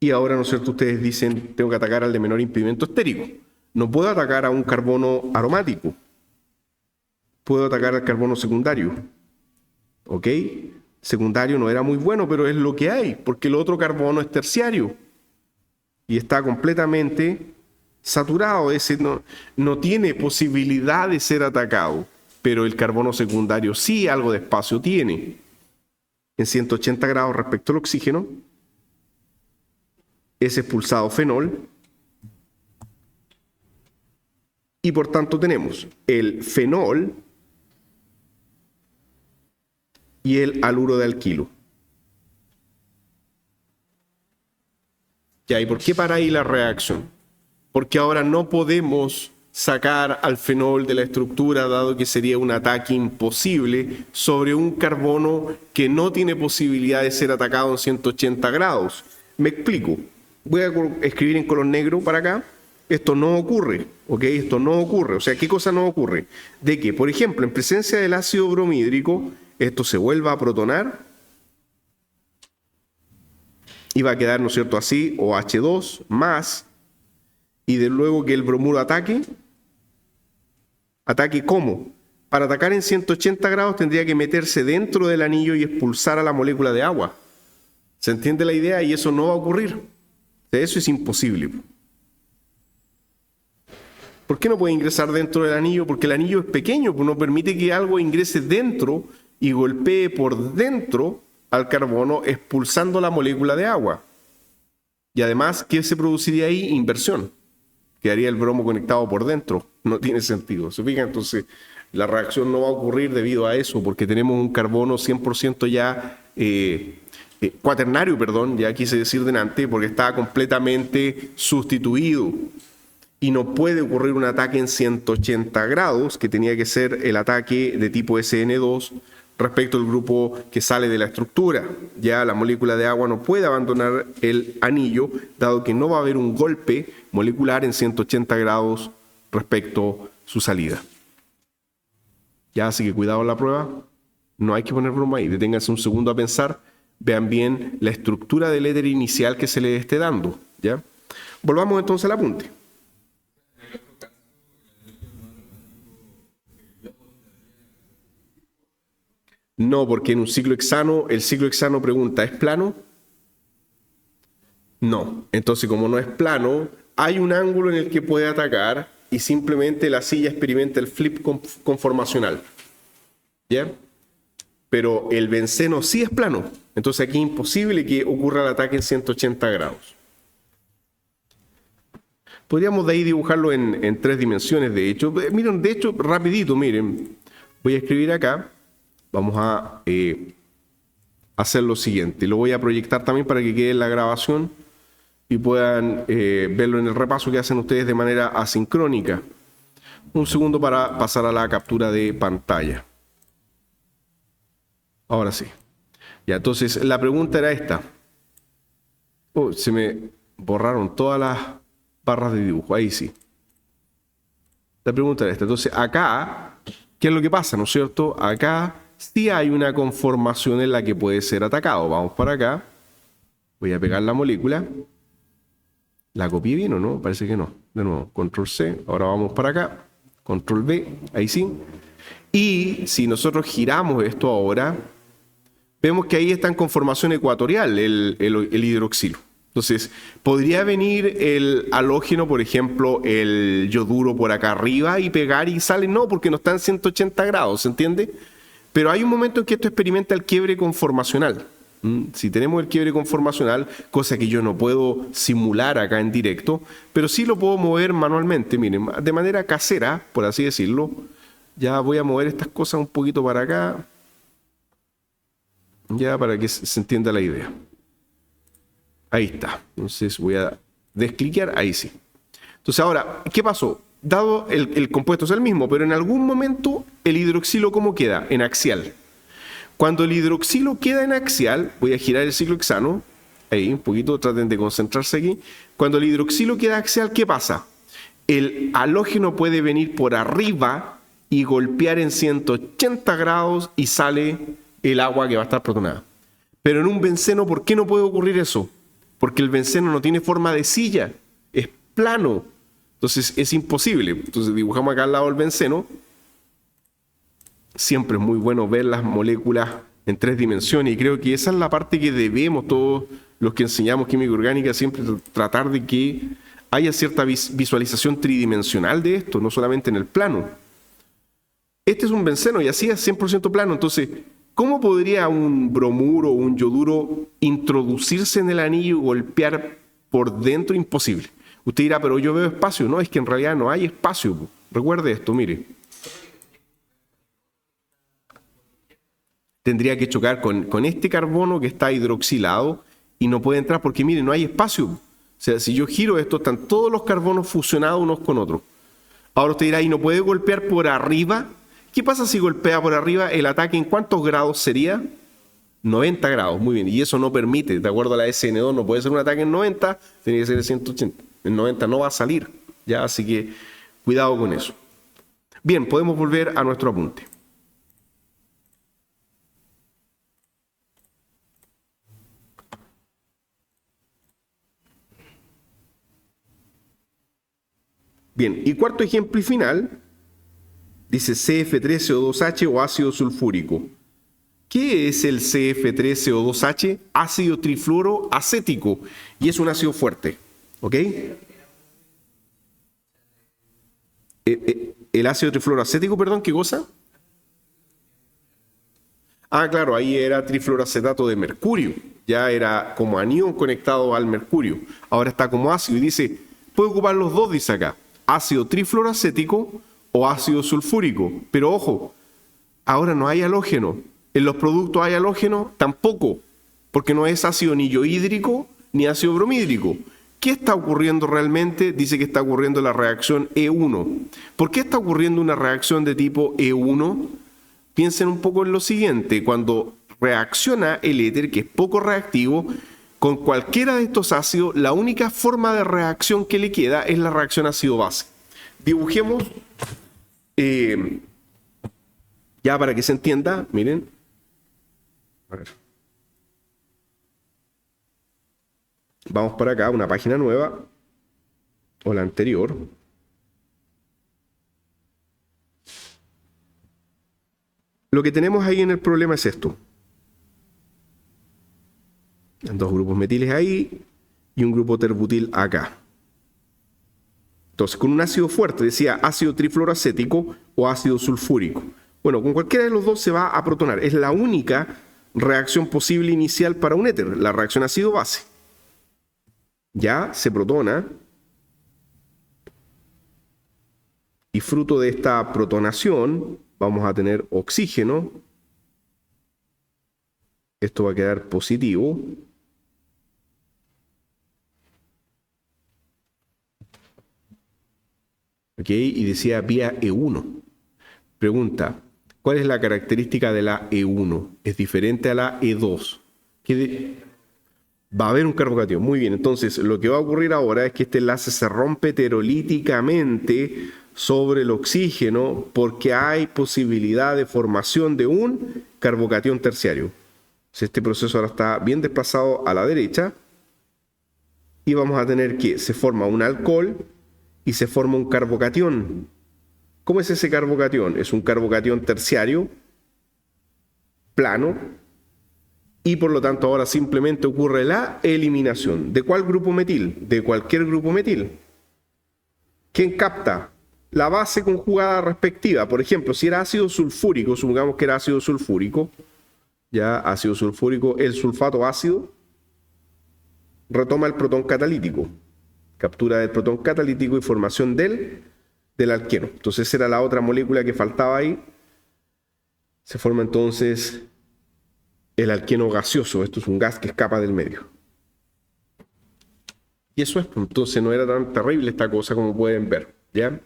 Y ahora, ¿no es cierto?, ustedes dicen, tengo que atacar al de menor impedimento estérico. No puedo atacar a un carbono aromático. Puedo atacar al carbono secundario. ¿Ok? Secundario no era muy bueno, pero es lo que hay, porque el otro carbono es terciario. Y está completamente saturado. Ese no tiene posibilidad de ser atacado. Pero el carbono secundario sí algo de espacio tiene. En 180 grados respecto al oxígeno, es expulsado fenol y por tanto tenemos el fenol y el haluro de alquilo. ¿Y por qué para ahí la reacción? Porque ahora no podemos sacar al fenol de la estructura, dado que sería un ataque imposible sobre un carbono que no tiene posibilidad de ser atacado en 180 grados. Me explico. Voy a escribir en color negro para acá. Esto no ocurre, ¿ok? Esto no ocurre. O sea, ¿qué cosa no ocurre? De que, por ejemplo, en presencia del ácido bromídrico, esto se vuelva a protonar y va a quedar, ¿no es cierto?, así, OH2 más, y de luego que el bromuro ataque. ¿Ataque cómo? Para atacar en 180 grados tendría que meterse dentro del anillo y expulsar a la molécula de agua. ¿Se entiende la idea? Y eso no va a ocurrir. Eso es imposible. ¿Por qué no puede ingresar dentro del anillo? Porque el anillo es pequeño, pues no permite que algo ingrese dentro y golpee por dentro al carbono expulsando la molécula de agua. Y además, ¿qué se produciría ahí? Inversión. Quedaría el bromo conectado por dentro. No tiene sentido. ¿Se fijan? Entonces, la reacción no va a ocurrir debido a eso, porque tenemos un carbono 100% ya cuaternario, perdón, ya quise decir delante, porque está completamente sustituido. Y no puede ocurrir un ataque en 180 grados, que tenía que ser el ataque de tipo SN2 respecto al grupo que sale de la estructura. Ya la molécula de agua no puede abandonar el anillo, dado que no va a haber un golpe molecular en 180 grados respecto a su salida. Ya, así que cuidado en la prueba. No hay que poner broma ahí. Deténganse un segundo a pensar. Vean bien la estructura del éter inicial que se le esté dando. ¿Ya? Volvamos entonces al apunte. No, porque en un ciclo hexano, el ciclo hexano pregunta, ¿es plano? No. Entonces, como no es plano, hay un ángulo en el que puede atacar y simplemente la silla experimenta el flip conformacional. ¿Ya? Pero el benceno sí es plano. Entonces aquí es imposible que ocurra el ataque en 180 grados. Podríamos de ahí dibujarlo en 3 dimensiones, de hecho. Miren, de hecho, rapidito, miren. Voy a escribir acá. Vamos a hacer lo siguiente. Lo voy a proyectar también para que quede en la grabación y puedan verlo en el repaso que hacen ustedes de manera asincrónica. Un segundo para pasar a la captura de pantalla. Ahora sí. Ya, entonces la pregunta era esta. Oh, se me borraron todas las barras de dibujo. Ahí sí. La pregunta era esta. Entonces acá, ¿qué es lo que pasa? ¿No es cierto? Acá sí hay una conformación en la que puede ser atacado. Vamos para acá. Voy a pegar la molécula. ¿La copié bien o no? Parece que no. De nuevo, control C. Ahora vamos para acá. Control V. Ahí sí. Y si nosotros giramos esto ahora, vemos que ahí está en conformación ecuatorial el hidroxilo. Entonces, ¿podría venir el halógeno, por ejemplo, el yoduro por acá arriba y pegar y sale? No, porque no está en 180 grados, ¿se entiende? Pero hay un momento en que esto experimenta el quiebre conformacional. Si tenemos el quiebre conformacional, cosa que yo no puedo simular acá en directo, pero sí lo puedo mover manualmente, miren, de manera casera, por así decirlo. Ya voy a mover estas cosas un poquito para acá, ya para que se entienda la idea. Ahí está. Entonces voy a descliquear, ahí sí. Entonces ahora, ¿qué pasó? Dado el compuesto es el mismo, pero en algún momento el hidroxilo, ¿cómo queda? En axial. Cuando el hidroxilo queda en axial, voy a girar el ciclohexano, ahí un poquito, traten de concentrarse aquí. Cuando el hidroxilo queda axial, ¿qué pasa? El halógeno puede venir por arriba y golpear en 180 grados y sale el agua que va a estar protonada. Pero en un benceno, ¿por qué no puede ocurrir eso? Porque el benceno no tiene forma de silla, es plano. Entonces es imposible. Entonces dibujamos acá al lado el benceno. Siempre es muy bueno ver las moléculas en 3 dimensiones y creo que esa es la parte que debemos todos los que enseñamos química orgánica siempre tratar de que haya cierta visualización tridimensional de esto, no solamente en el plano. Este es un benceno y así es 100% plano. Entonces, ¿cómo podría un bromuro o un yoduro introducirse en el anillo y golpear por dentro? Imposible. Usted dirá, pero yo veo espacio. No, es que en realidad no hay espacio. Recuerde esto, mire. Tendría que chocar con este carbono que está hidroxilado y no puede entrar porque, mire, no hay espacio. O sea, si yo giro esto, están todos los carbonos fusionados unos con otros. Ahora usted dirá, ¿y no puede golpear por arriba? ¿Qué pasa si golpea por arriba? ¿El ataque en cuántos grados sería? 90 grados, muy bien. Y eso no permite, de acuerdo a la SN2, no puede ser un ataque en 90, tiene que ser en 180. En 90 no va a salir, ¿ya? Así que cuidado con eso. Bien, podemos volver a nuestro apunte. Bien, y cuarto ejemplo y final, dice CF3CO2H o ácido sulfúrico. ¿Qué es el CF3CO2H? Ácido trifluoroacético, y es un ácido fuerte, ¿ok? El ácido trifluoroacético, perdón, ¿qué cosa? Ah, claro, ahí era trifluoroacetato de mercurio, ya era como anión conectado al mercurio, ahora está como ácido y dice, puede ocupar los dos, dice acá, ácido trifluoroacético o ácido sulfúrico, pero ojo, ahora no hay halógeno, en los productos hay halógeno, tampoco, porque no es ácido ni hidrohídrico ni ácido bromídrico. ¿Qué está ocurriendo realmente? Dice que está ocurriendo la reacción E1. ¿Por qué está ocurriendo una reacción de tipo E1? Piensen un poco en lo siguiente, cuando reacciona el éter, que es poco reactivo, con cualquiera de estos ácidos, la única forma de reacción que le queda es la reacción ácido-base. Dibujemos, ya para que se entienda, miren. A ver. Vamos para acá, una página nueva, o la anterior. Lo que tenemos ahí en el problema es esto. Dos grupos metiles ahí y un grupo terbutil acá. Entonces, con un ácido fuerte, decía ácido trifluoroacético o ácido sulfúrico. Bueno, con cualquiera de los dos se va a protonar. Es la única reacción posible inicial para un éter, la reacción ácido-base. Ya se protona y fruto de esta protonación vamos a tener oxígeno. Esto va a quedar positivo. ¿Ok? Y decía vía E1. Pregunta, ¿cuál es la característica de la E1? ¿Es diferente a la E2? Va a haber un carbocatión. Muy bien, entonces lo que va a ocurrir ahora es que este enlace se rompe heterolíticamente sobre el oxígeno porque hay posibilidad de formación de un carbocatión terciario. Este proceso ahora está bien desplazado a la derecha y vamos a tener que se forma un alcohol y se forma un carbocatión. ¿Cómo es ese carbocatión? Es un carbocatión terciario, plano, y por lo tanto ahora simplemente ocurre la eliminación. ¿De cuál grupo metil? De cualquier grupo metil. ¿Quién capta? La base conjugada respectiva. Por ejemplo, si era ácido sulfúrico, supongamos que era ácido sulfúrico, ya ácido sulfúrico, el sulfato ácido retoma el protón catalítico, captura del protón catalítico y formación del alqueno. Entonces esa era la otra molécula que faltaba ahí. Se forma entonces el alqueno gaseoso. Esto es un gas que escapa del medio. Y eso es, entonces no era tan terrible esta cosa como pueden ver, ¿ya?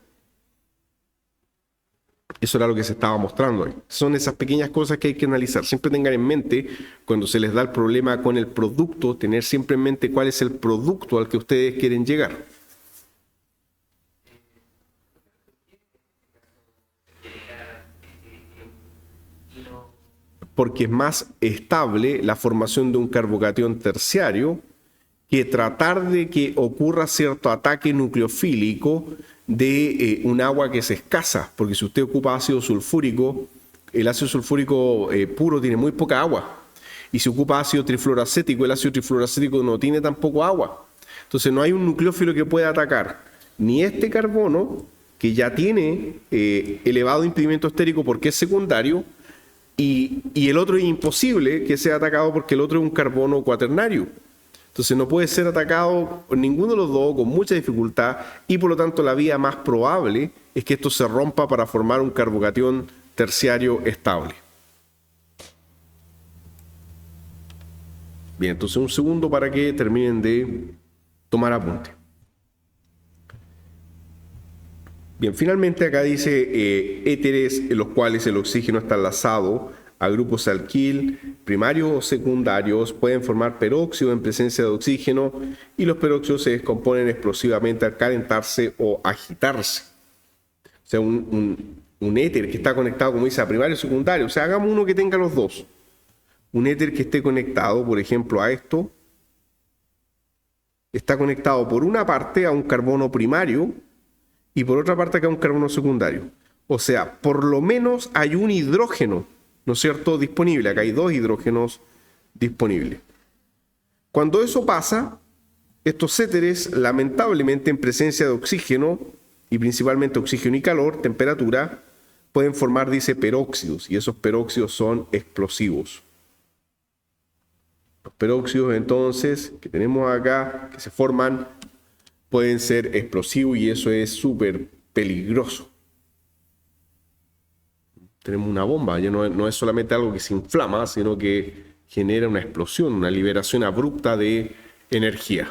Eso era lo que se estaba mostrando hoy. Son esas pequeñas cosas que hay que analizar. Siempre tengan en mente, cuando se les da el problema con el producto, tener siempre en mente cuál es el producto al que ustedes quieren llegar. Porque es más estable la formación de un carbocatión terciario que tratar de que ocurra cierto ataque nucleofílico de un agua que es escasa, porque si usted ocupa ácido sulfúrico, el ácido sulfúrico puro tiene muy poca agua, y si ocupa ácido trifluoracético, el ácido trifluoracético no tiene tampoco agua. Entonces no hay un nucleófilo que pueda atacar ni este carbono, que ya tiene elevado impedimento estérico porque es secundario, y el otro es imposible que sea atacado porque el otro es un carbono cuaternario. Entonces no puede ser atacado por ninguno de los dos con mucha dificultad, y por lo tanto la vía más probable es que esto se rompa para formar un carbocatión terciario estable. Bien, entonces un segundo para que terminen de tomar apunte. Bien, finalmente acá dice éteres en los cuales el oxígeno está enlazado a grupos alquil, primarios o secundarios, pueden formar peróxido en presencia de oxígeno, y los peróxidos se descomponen explosivamente al calentarse o agitarse. O sea, un éter que está conectado, como dice, a primario o secundario. O sea, hagamos uno que tenga los dos. Un éter que esté conectado, por ejemplo, a esto, está conectado por una parte a un carbono primario y por otra parte acá a un carbono secundario. O sea, por lo menos hay un hidrógeno, ¿no es cierto?, disponible. Acá hay dos hidrógenos disponibles. Cuando eso pasa, estos éteres, lamentablemente en presencia de oxígeno, y principalmente oxígeno y calor, temperatura, pueden formar, dice, peróxidos, y esos peróxidos son explosivos. Los peróxidos, entonces, que tenemos acá, que se forman, pueden ser explosivos, y eso es súper peligroso. Tenemos una bomba, ya no es solamente algo que se inflama, sino que genera una explosión, una liberación abrupta de energía.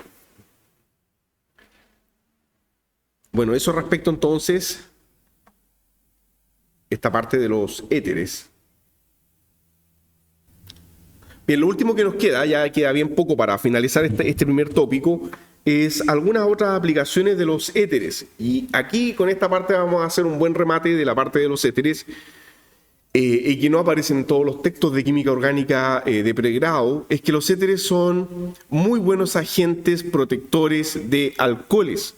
Bueno, eso respecto entonces esta parte de los éteres. Bien, lo último que nos queda, ya queda bien poco para finalizar este primer tópico, es algunas otras aplicaciones de los éteres. Y aquí con esta parte vamos a hacer un buen remate de la parte de los éteres, y que no aparecen en todos los textos de química orgánica de pregrado, es que los éteres son muy buenos agentes protectores de alcoholes.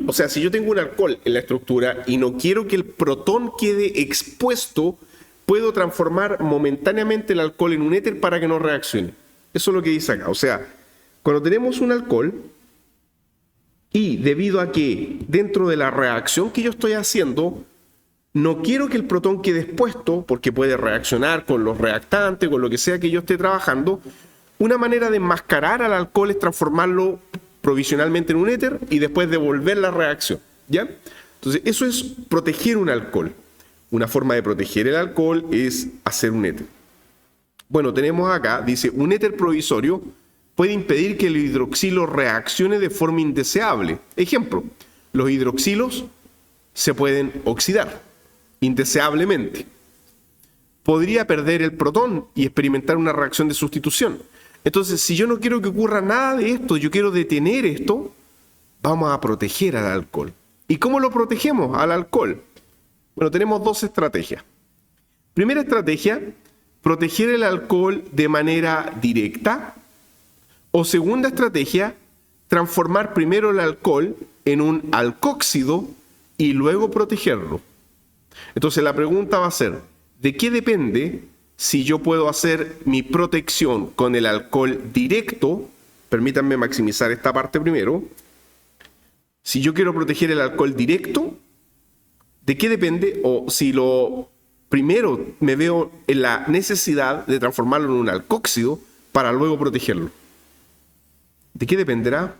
O sea, si yo tengo un alcohol en la estructura y no quiero que el protón quede expuesto, puedo transformar momentáneamente el alcohol en un éter para que no reaccione. Eso es lo que dice acá. O sea, cuando tenemos un alcohol, y debido a que dentro de la reacción que yo estoy haciendo, no quiero que el protón quede expuesto, porque puede reaccionar con los reactantes, con lo que sea que yo esté trabajando, una manera de enmascarar al alcohol es transformarlo provisionalmente en un éter y después devolver la reacción, ¿ya? Entonces, eso es proteger un alcohol. Una forma de proteger el alcohol es hacer un éter. Bueno, tenemos acá, dice, un éter provisorio puede impedir que el hidroxilo reaccione de forma indeseable. Ejemplo, los hidroxilos se pueden oxidar indeseablemente. Podría perder el protón y experimentar una reacción de sustitución. Entonces, si yo no quiero que ocurra nada de esto, yo quiero detener esto, vamos a proteger al alcohol. ¿Y cómo lo protegemos al alcohol? Bueno, tenemos dos estrategias. Primera estrategia, proteger el alcohol de manera directa. O segunda estrategia, transformar primero el alcohol en un alcóxido y luego protegerlo. Entonces la pregunta va a ser, ¿de qué depende si yo puedo hacer mi protección con el alcohol directo. Permítanme maximizar esta parte primero. Si yo quiero proteger el alcohol directo, ¿de qué depende? O si lo primero me veo en la necesidad de transformarlo en un alcóxido para luego protegerlo. ¿De qué dependerá?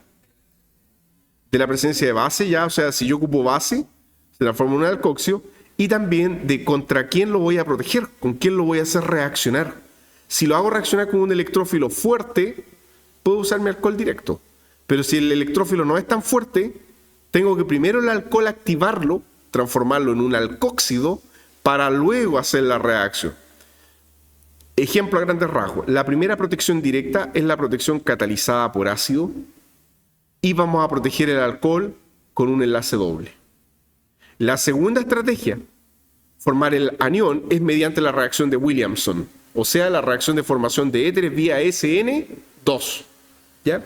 De la presencia de base, ya, o sea, si yo ocupo base, se transforma en un alcóxido, y también de contra quién lo voy a proteger, con quién lo voy a hacer reaccionar. Si lo hago reaccionar con un electrófilo fuerte, puedo usar mi alcohol directo. Pero si el electrófilo no es tan fuerte, tengo que primero el alcohol activarlo, transformarlo en un alcóxido, para luego hacer la reacción. Ejemplo a grandes rasgos. La primera protección directa es la protección catalizada por ácido, y vamos a proteger el alcohol con un enlace doble. La segunda estrategia, formar el anión, es mediante la reacción de Williamson, o sea, la reacción de formación de éteres vía SN2. ¿Ya?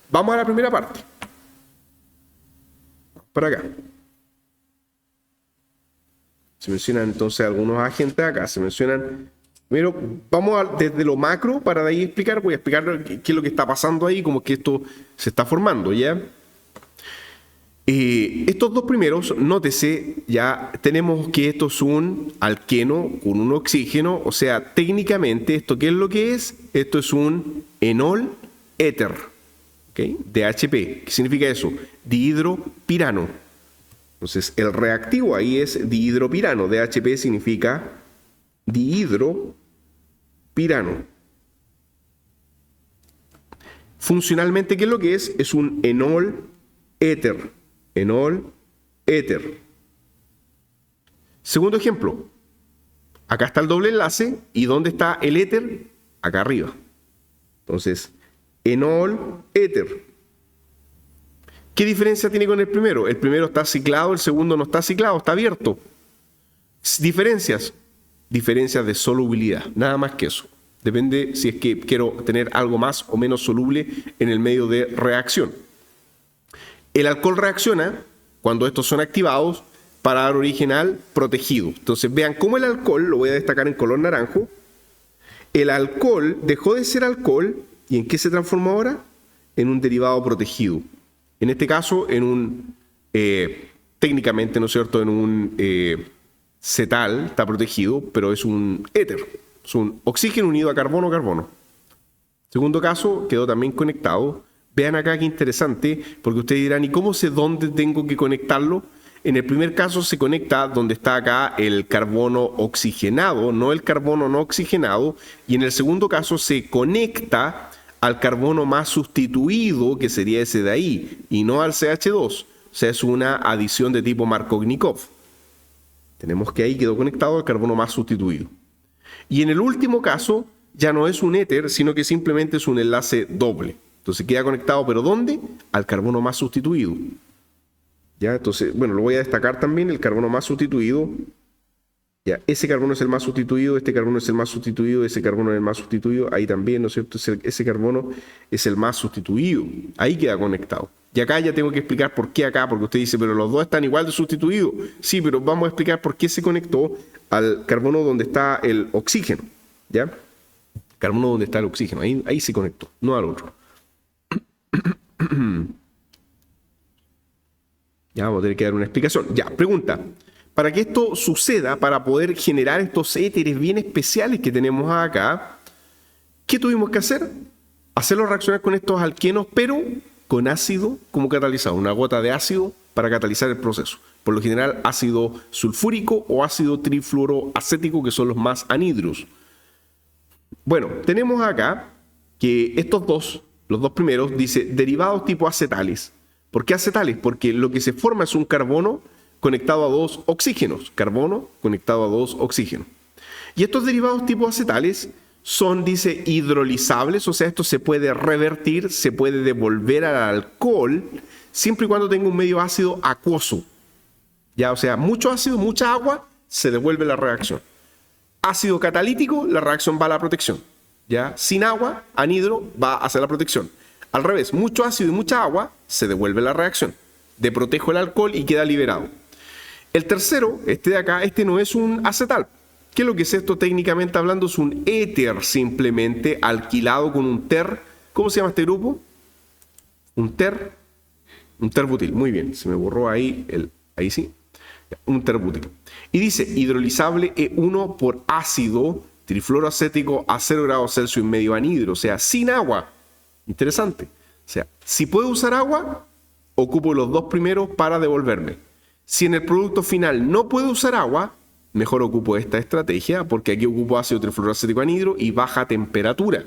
Vamos a la primera parte. Para acá. Se mencionan entonces algunos agentes acá. Se mencionan. Primero, vamos desde lo macro para de ahí explicar. Voy a explicar qué es lo que está pasando ahí, como que esto se está formando, ¿ya? Estos dos primeros, nótese, ya tenemos que esto es un alqueno con un oxígeno, o sea, técnicamente, ¿esto qué es lo que es? Esto es un enol éter, ¿okay? DHP. ¿Qué significa eso? Dihidropirano. Entonces, el reactivo ahí es dihidropirano. DHP significa dihidropirano. Funcionalmente, ¿qué es lo que es? Es un enol éter. Enol éter. Segundo ejemplo. Acá está el doble enlace. ¿Y dónde está el éter? Acá arriba. Entonces, enol éter. ¿Qué diferencia tiene con el primero? El primero está ciclado, el segundo no está ciclado, está abierto. Diferencias. Diferencias de solubilidad. Nada más que eso. Depende si es que quiero tener algo más o menos soluble en el medio de reacción. El alcohol reacciona cuando estos son activados para dar origen al protegido. Entonces vean cómo el alcohol, lo voy a destacar en color naranjo, el alcohol dejó de ser alcohol y ¿en qué se transformó ahora? En un derivado protegido. En este caso, en un, técnicamente, ¿no es cierto?, en un cetal, está protegido, pero es un éter, es un oxígeno unido a carbono-carbono. Segundo caso, quedó también conectado. Vean acá qué interesante, porque ustedes dirán, ¿y cómo sé dónde tengo que conectarlo? En el primer caso se conecta donde está acá el carbono oxigenado, no el carbono no oxigenado, y en el segundo caso se conecta al carbono más sustituido, que sería ese de ahí, y no al CH2. O sea, es una adición de tipo Markovnikov. Tenemos que ahí quedó conectado al carbono más sustituido. Y en el último caso, ya no es un éter, sino que simplemente es un enlace doble. Entonces queda conectado, ¿pero dónde? Al carbono más sustituido. ¿Ya? Entonces, bueno, lo voy a destacar también, el carbono más sustituido. Ya, ese carbono es el más sustituido, este carbono es el más sustituido, ese carbono es el más sustituido, ahí también, ¿no es cierto? Ese carbono es el más sustituido. Ahí queda conectado. Y acá ya tengo que explicar por qué acá, porque usted dice, pero los dos están igual de sustituidos. Sí, pero vamos a explicar por qué se conectó al carbono donde está el oxígeno. ¿Ya? Carbono donde está el oxígeno, ahí se conectó, no al otro. Ya vamos a tener que dar una explicación. Ya, pregunta. Para que esto suceda, para poder generar estos éteres bien especiales que tenemos acá, ¿qué tuvimos que hacer? Hacerlo reaccionar con estos alquenos, pero con ácido como catalizador. Una gota de ácido para catalizar el proceso. Por lo general, ácido sulfúrico o ácido trifluoroacético, que son los más anhidros. Bueno, tenemos acá que estos dos, los dos primeros, dice derivados tipo acetales. ¿Por qué acetales? Porque lo que se forma es un carbono conectado a dos oxígenos. Carbono conectado a dos oxígenos. Y estos derivados tipo acetales son, dice, hidrolizables, o sea, esto se puede revertir, se puede devolver al alcohol, siempre y cuando tenga un medio ácido acuoso. Ya, o sea, mucho ácido, mucha agua, se devuelve la reacción. Ácido catalítico, la reacción va a la protección. ¿Ya? Sin agua, anhidro va hacia la protección. Al revés, mucho ácido y mucha agua, se devuelve la reacción. Deprotejo el alcohol y queda liberado. El tercero, este de acá, este no es un acetal. ¿Qué es lo que es esto técnicamente hablando? Es un éter simplemente alquilado con un ter. ¿Cómo se llama este grupo? Un terbutil. Muy bien, se me borró ahí, ahí sí. Un terbutil. Y dice hidrolizable E1 por ácido trifluoroacético a 0 grados Celsius medio anhidro, o sea, sin agua. Interesante. O sea, si puedo usar agua, ocupo los dos primeros para devolverme. Si en el producto final no puedo usar agua, mejor ocupo esta estrategia, porque aquí ocupo ácido trifluoroacético anhidro y baja temperatura.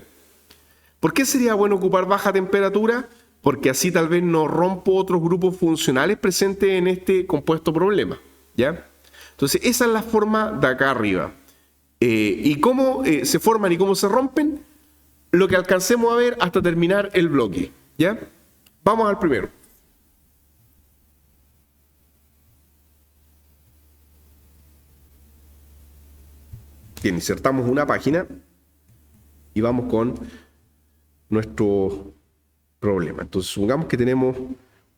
¿Por qué sería bueno ocupar baja temperatura? Porque así tal vez no rompo otros grupos funcionales presentes en este compuesto problema, ¿ya? Entonces, esa es la forma de acá arriba. ¿Y cómo se forman y cómo se rompen? Lo que alcancemos a ver hasta terminar el bloque, ¿ya? Vamos al primero. Bien, insertamos una página y vamos con nuestro problema. Entonces, supongamos que tenemos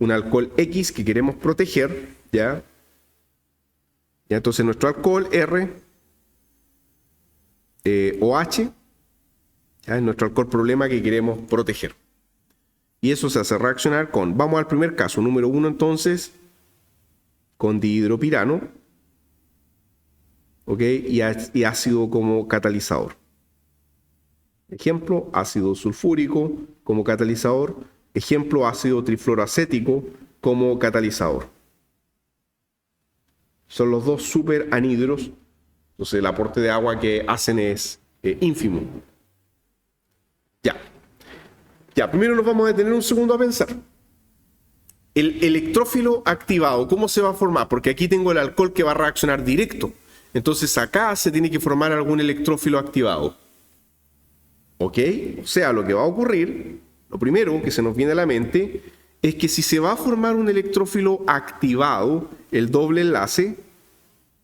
un alcohol X que queremos proteger, ¿ya? Entonces, nuestro alcohol R, OH, ¿ya? Es nuestro alcohol problema que queremos proteger. Y eso se hace reaccionar con, vamos al primer caso, número 1 entonces, con dihidropirano, ¿ok? Y ácido como catalizador. Ejemplo, ácido sulfúrico como catalizador. Ejemplo, ácido trifluoroacético como catalizador. Son los dos super anhidros. Entonces el aporte de agua que hacen es ínfimo. Ya, primero nos vamos a detener un segundo a pensar. El electrófilo activado, ¿cómo se va a formar? Porque aquí tengo el alcohol que va a reaccionar directo. Entonces acá se tiene que formar algún electrófilo activado. ¿Ok? O sea, lo que va a ocurrir, lo primero que se nos viene a la mente, es que si se va a formar un electrófilo activado, el doble enlace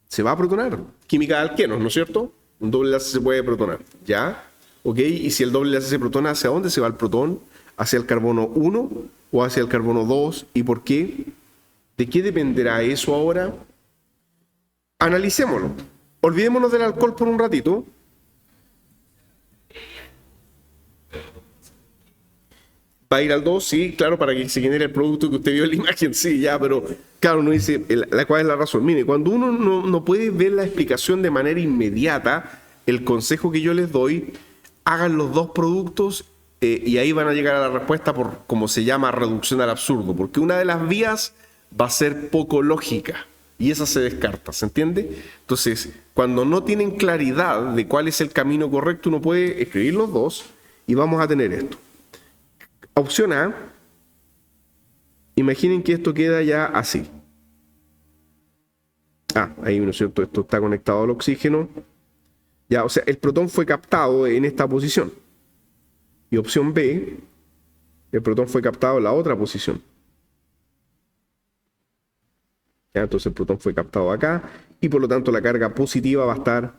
se va a protonar. Química de alquenos, ¿no es cierto? Un doble enlace se puede protonar, ¿ya? ¿Ok? Y si el doble enlace se protona, ¿hacia dónde se va el protón? ¿Hacia el carbono 1 o hacia el carbono 2? ¿Y por qué? ¿De qué dependerá eso ahora? Analicémoslo. Olvidémonos del alcohol por un ratito. Va a ir al 2, sí, claro, para que se genere el producto que usted vio en la imagen, sí, ya, pero claro, uno dice, ¿cuál es la razón? Mire, cuando uno no puede ver la explicación de manera inmediata, el consejo que yo les doy, hagan los dos productos y ahí van a llegar a la respuesta por, como se llama, reducción al absurdo, porque una de las vías va a ser poco lógica y esa se descarta, ¿se entiende? Entonces, cuando no tienen claridad de cuál es el camino correcto, uno puede escribir los dos y vamos a tener esto. Opción A, imaginen que esto queda ya así. Ahí, ¿no es cierto? Esto está conectado al oxígeno. Ya, o sea, el protón fue captado en esta posición. Y opción B, el protón fue captado en la otra posición. Ya, entonces el protón fue captado acá y por lo tanto la carga positiva va a estar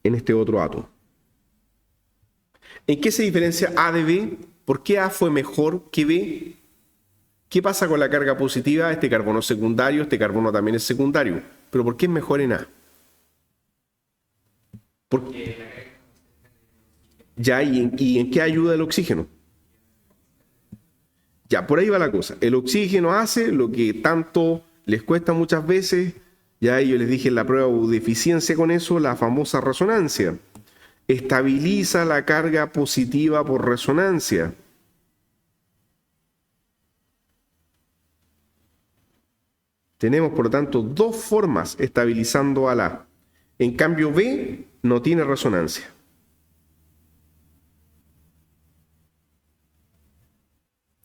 en este otro átomo. ¿En qué se diferencia A de B? ¿Por qué A fue mejor que B? ¿Qué pasa con la carga positiva? Este carbono es secundario, este carbono también es secundario. ¿Pero por qué es mejor en A? Ya, ¿y en qué ayuda el oxígeno? Ya, por ahí va la cosa. El oxígeno hace lo que tanto les cuesta muchas veces. Ya yo les dije en la prueba de eficiencia con eso, la famosa resonancia. Estabiliza la carga positiva por resonancia. Tenemos, por lo tanto, dos formas estabilizando a la. En cambio, B no tiene resonancia.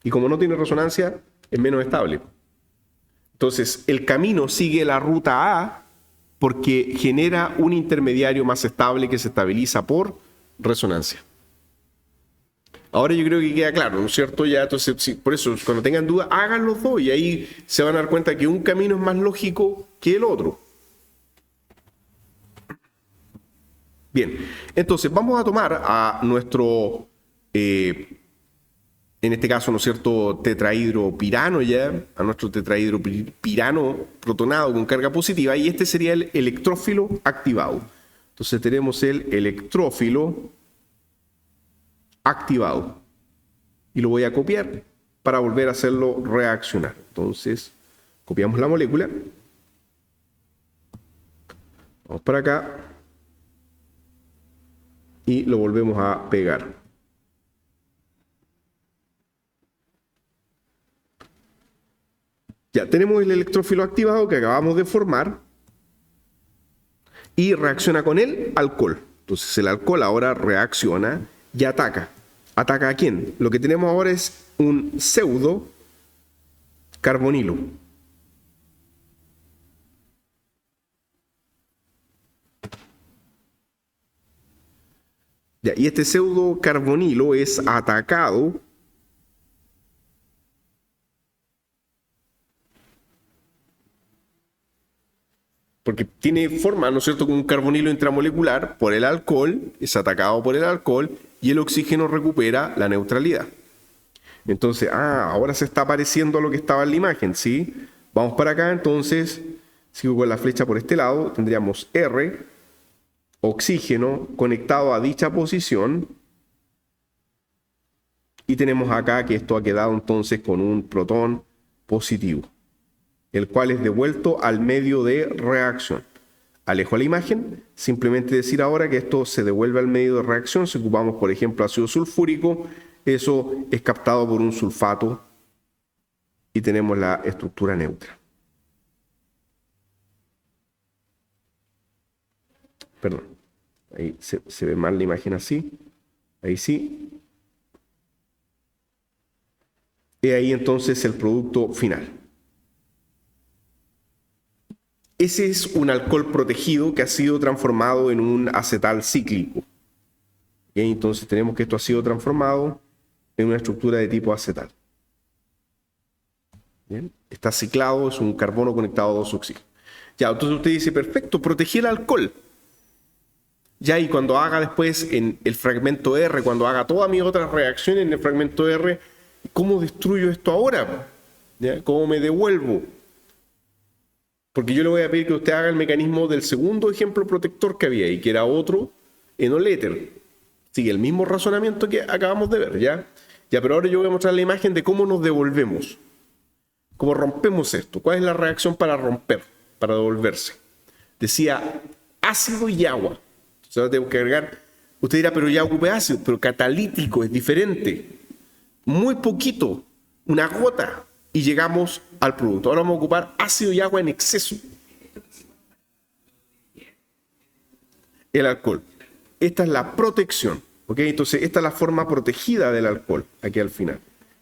Y como no tiene resonancia, es menos estable. Entonces, el camino sigue la ruta A porque genera un intermediario más estable que se estabiliza por resonancia. Ahora yo creo que queda claro, ¿no es cierto? Ya, entonces, sí, por eso, cuando tengan dudas, hagan los dos y ahí se van a dar cuenta que un camino es más lógico que el otro. Bien, entonces vamos a tomar a nuestro, en este caso, ¿no es cierto?, tetrahidropirano ya, a nuestro tetrahidropirano protonado con carga positiva y este sería el electrófilo activado. Entonces tenemos el electrófilo activado. Y lo voy a copiar para volver a hacerlo reaccionar. Entonces, copiamos la molécula. Vamos para acá. Y lo volvemos a pegar. Ya tenemos el electrófilo activado que acabamos de formar. Y reacciona con el alcohol. Entonces el alcohol ahora reacciona y ataca. ¿Ataca a quién? Lo que tenemos ahora es un pseudo carbonilo. Ya, y este pseudo carbonilo es atacado porque tiene forma, ¿no es cierto?, como un carbonilo intramolecular por el alcohol, es atacado por el alcohol y el oxígeno recupera la neutralidad. Entonces, ahora se está pareciendo a lo que estaba en la imagen, ¿sí? Vamos para acá, entonces, sigo con la flecha por este lado, tendríamos R, oxígeno conectado a dicha posición, y tenemos acá que esto ha quedado entonces con un protón positivo, el cual es devuelto al medio de reacción. Alejo la imagen, simplemente decir ahora que esto se devuelve al medio de reacción. Si ocupamos, por ejemplo, ácido sulfúrico, eso es captado por un sulfato y tenemos la estructura neutra. Perdón, ahí se ve mal la imagen así, ahí sí. Y ahí entonces el producto final. Ese es un alcohol protegido que ha sido transformado en un acetal cíclico. Y entonces tenemos que esto ha sido transformado en una estructura de tipo acetal. Bien. Está ciclado, es un carbono conectado a dos oxígenos. Ya, entonces usted dice, perfecto, protegí el alcohol. Ya, y cuando haga después en el fragmento R, cuando haga todas mis otras reacciones en el fragmento R, ¿cómo destruyo esto ahora? ¿Ya? ¿Cómo me devuelvo? Porque yo le voy a pedir que usted haga el mecanismo del segundo ejemplo protector que había ahí, que era otro enoléter. Sigue el mismo razonamiento que acabamos de ver, ¿ya? Ya, pero ahora yo voy a mostrar la imagen de cómo nos devolvemos. ¿Cómo rompemos esto? ¿Cuál es la reacción para romper, para devolverse? Decía ácido y agua. Entonces ahora tengo que agregar, usted dirá, pero ya ocupé ácido, pero catalítico es diferente. Muy poquito, una gota. Y llegamos al producto. Ahora vamos a ocupar ácido y agua en exceso. El alcohol. Esta es la protección. ¿Ok? Entonces, esta es la forma protegida del alcohol, aquí al final.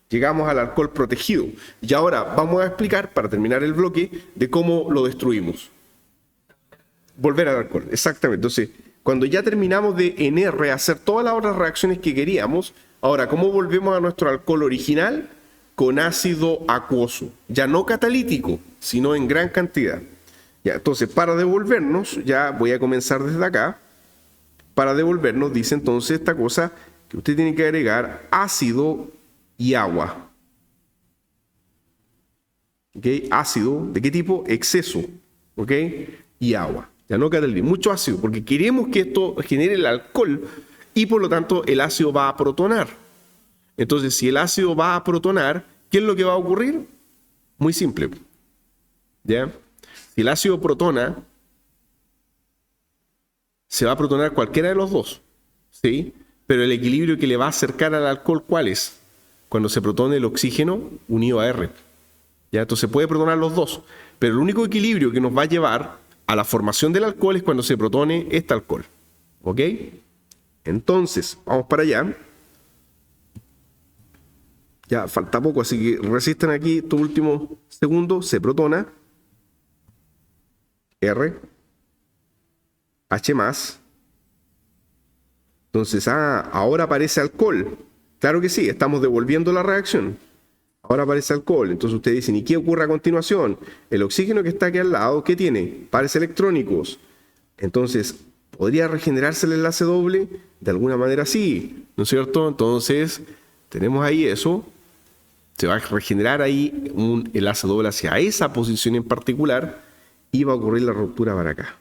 Llegamos al alcohol protegido. Y ahora vamos a explicar, para terminar el bloque, de cómo lo destruimos. Volver al alcohol, exactamente. Entonces, cuando ya terminamos de en R hacer todas las otras reacciones que queríamos, ahora, ¿cómo volvemos a nuestro alcohol original? Con ácido acuoso, ya no catalítico, sino en gran cantidad. Ya, entonces, para devolvernos, ya voy a comenzar desde acá. Para devolvernos, dice entonces esta cosa, que usted tiene que agregar ácido y agua. ¿Ok? Ácido, ¿de qué tipo? Exceso. ¿Ok? Y agua. Ya no catalítico, mucho ácido, porque queremos que esto genere el alcohol y por lo tanto el ácido va a protonar. Entonces, si el ácido va a protonar, ¿qué es lo que va a ocurrir? Muy simple. ¿Ya? Si el ácido protona, se va a protonar cualquiera de los dos. ¿Sí? Pero el equilibrio que le va a acercar al alcohol, ¿cuál es? Cuando se protone el oxígeno unido a R. ¿Ya? Entonces puede protonar los dos. Pero el único equilibrio que nos va a llevar a la formación del alcohol es cuando se protone este alcohol. ¿Ok? Entonces, vamos para allá. Ya falta poco, así que resistan aquí estos últimos segundos. Se protona. R. H+. Entonces, ahora aparece alcohol. Claro que sí, estamos devolviendo la reacción. Ahora aparece alcohol. Entonces ustedes dicen, ¿y qué ocurre a continuación? El oxígeno que está aquí al lado, ¿qué tiene? Pares electrónicos. Entonces, ¿podría regenerarse el enlace doble? De alguna manera sí, ¿no es cierto? Entonces, tenemos ahí eso. Se va a regenerar ahí un enlace doble hacia esa posición en particular y va a ocurrir la ruptura para acá.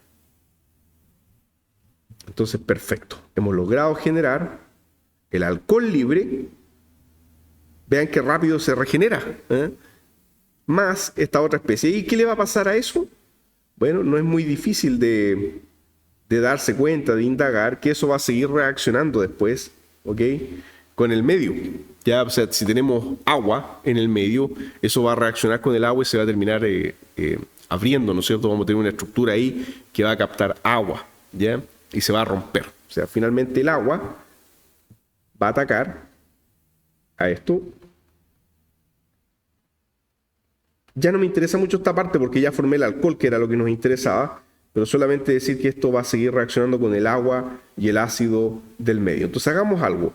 Entonces, perfecto. Hemos logrado generar el alcohol libre. Vean qué rápido se regenera, ¿eh? Más esta otra especie. ¿Y qué le va a pasar a eso? Bueno, no es muy difícil de darse cuenta, de indagar, que eso va a seguir reaccionando después, ¿ok? Con el medio. Ya, o sea, si tenemos agua en el medio, eso va a reaccionar con el agua y se va a terminar abriendo, ¿no es cierto? Vamos a tener una estructura ahí que va a captar agua, ¿ya? Y se va a romper. O sea, finalmente el agua va a atacar a esto. Ya no me interesa mucho esta parte porque ya formé el alcohol, que era lo que nos interesaba, pero solamente decir que esto va a seguir reaccionando con el agua y el ácido del medio. Entonces hagamos algo.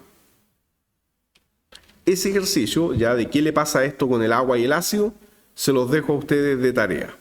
Ese ejercicio, ya de qué le pasa a esto con el agua y el ácido, se los dejo a ustedes de tarea.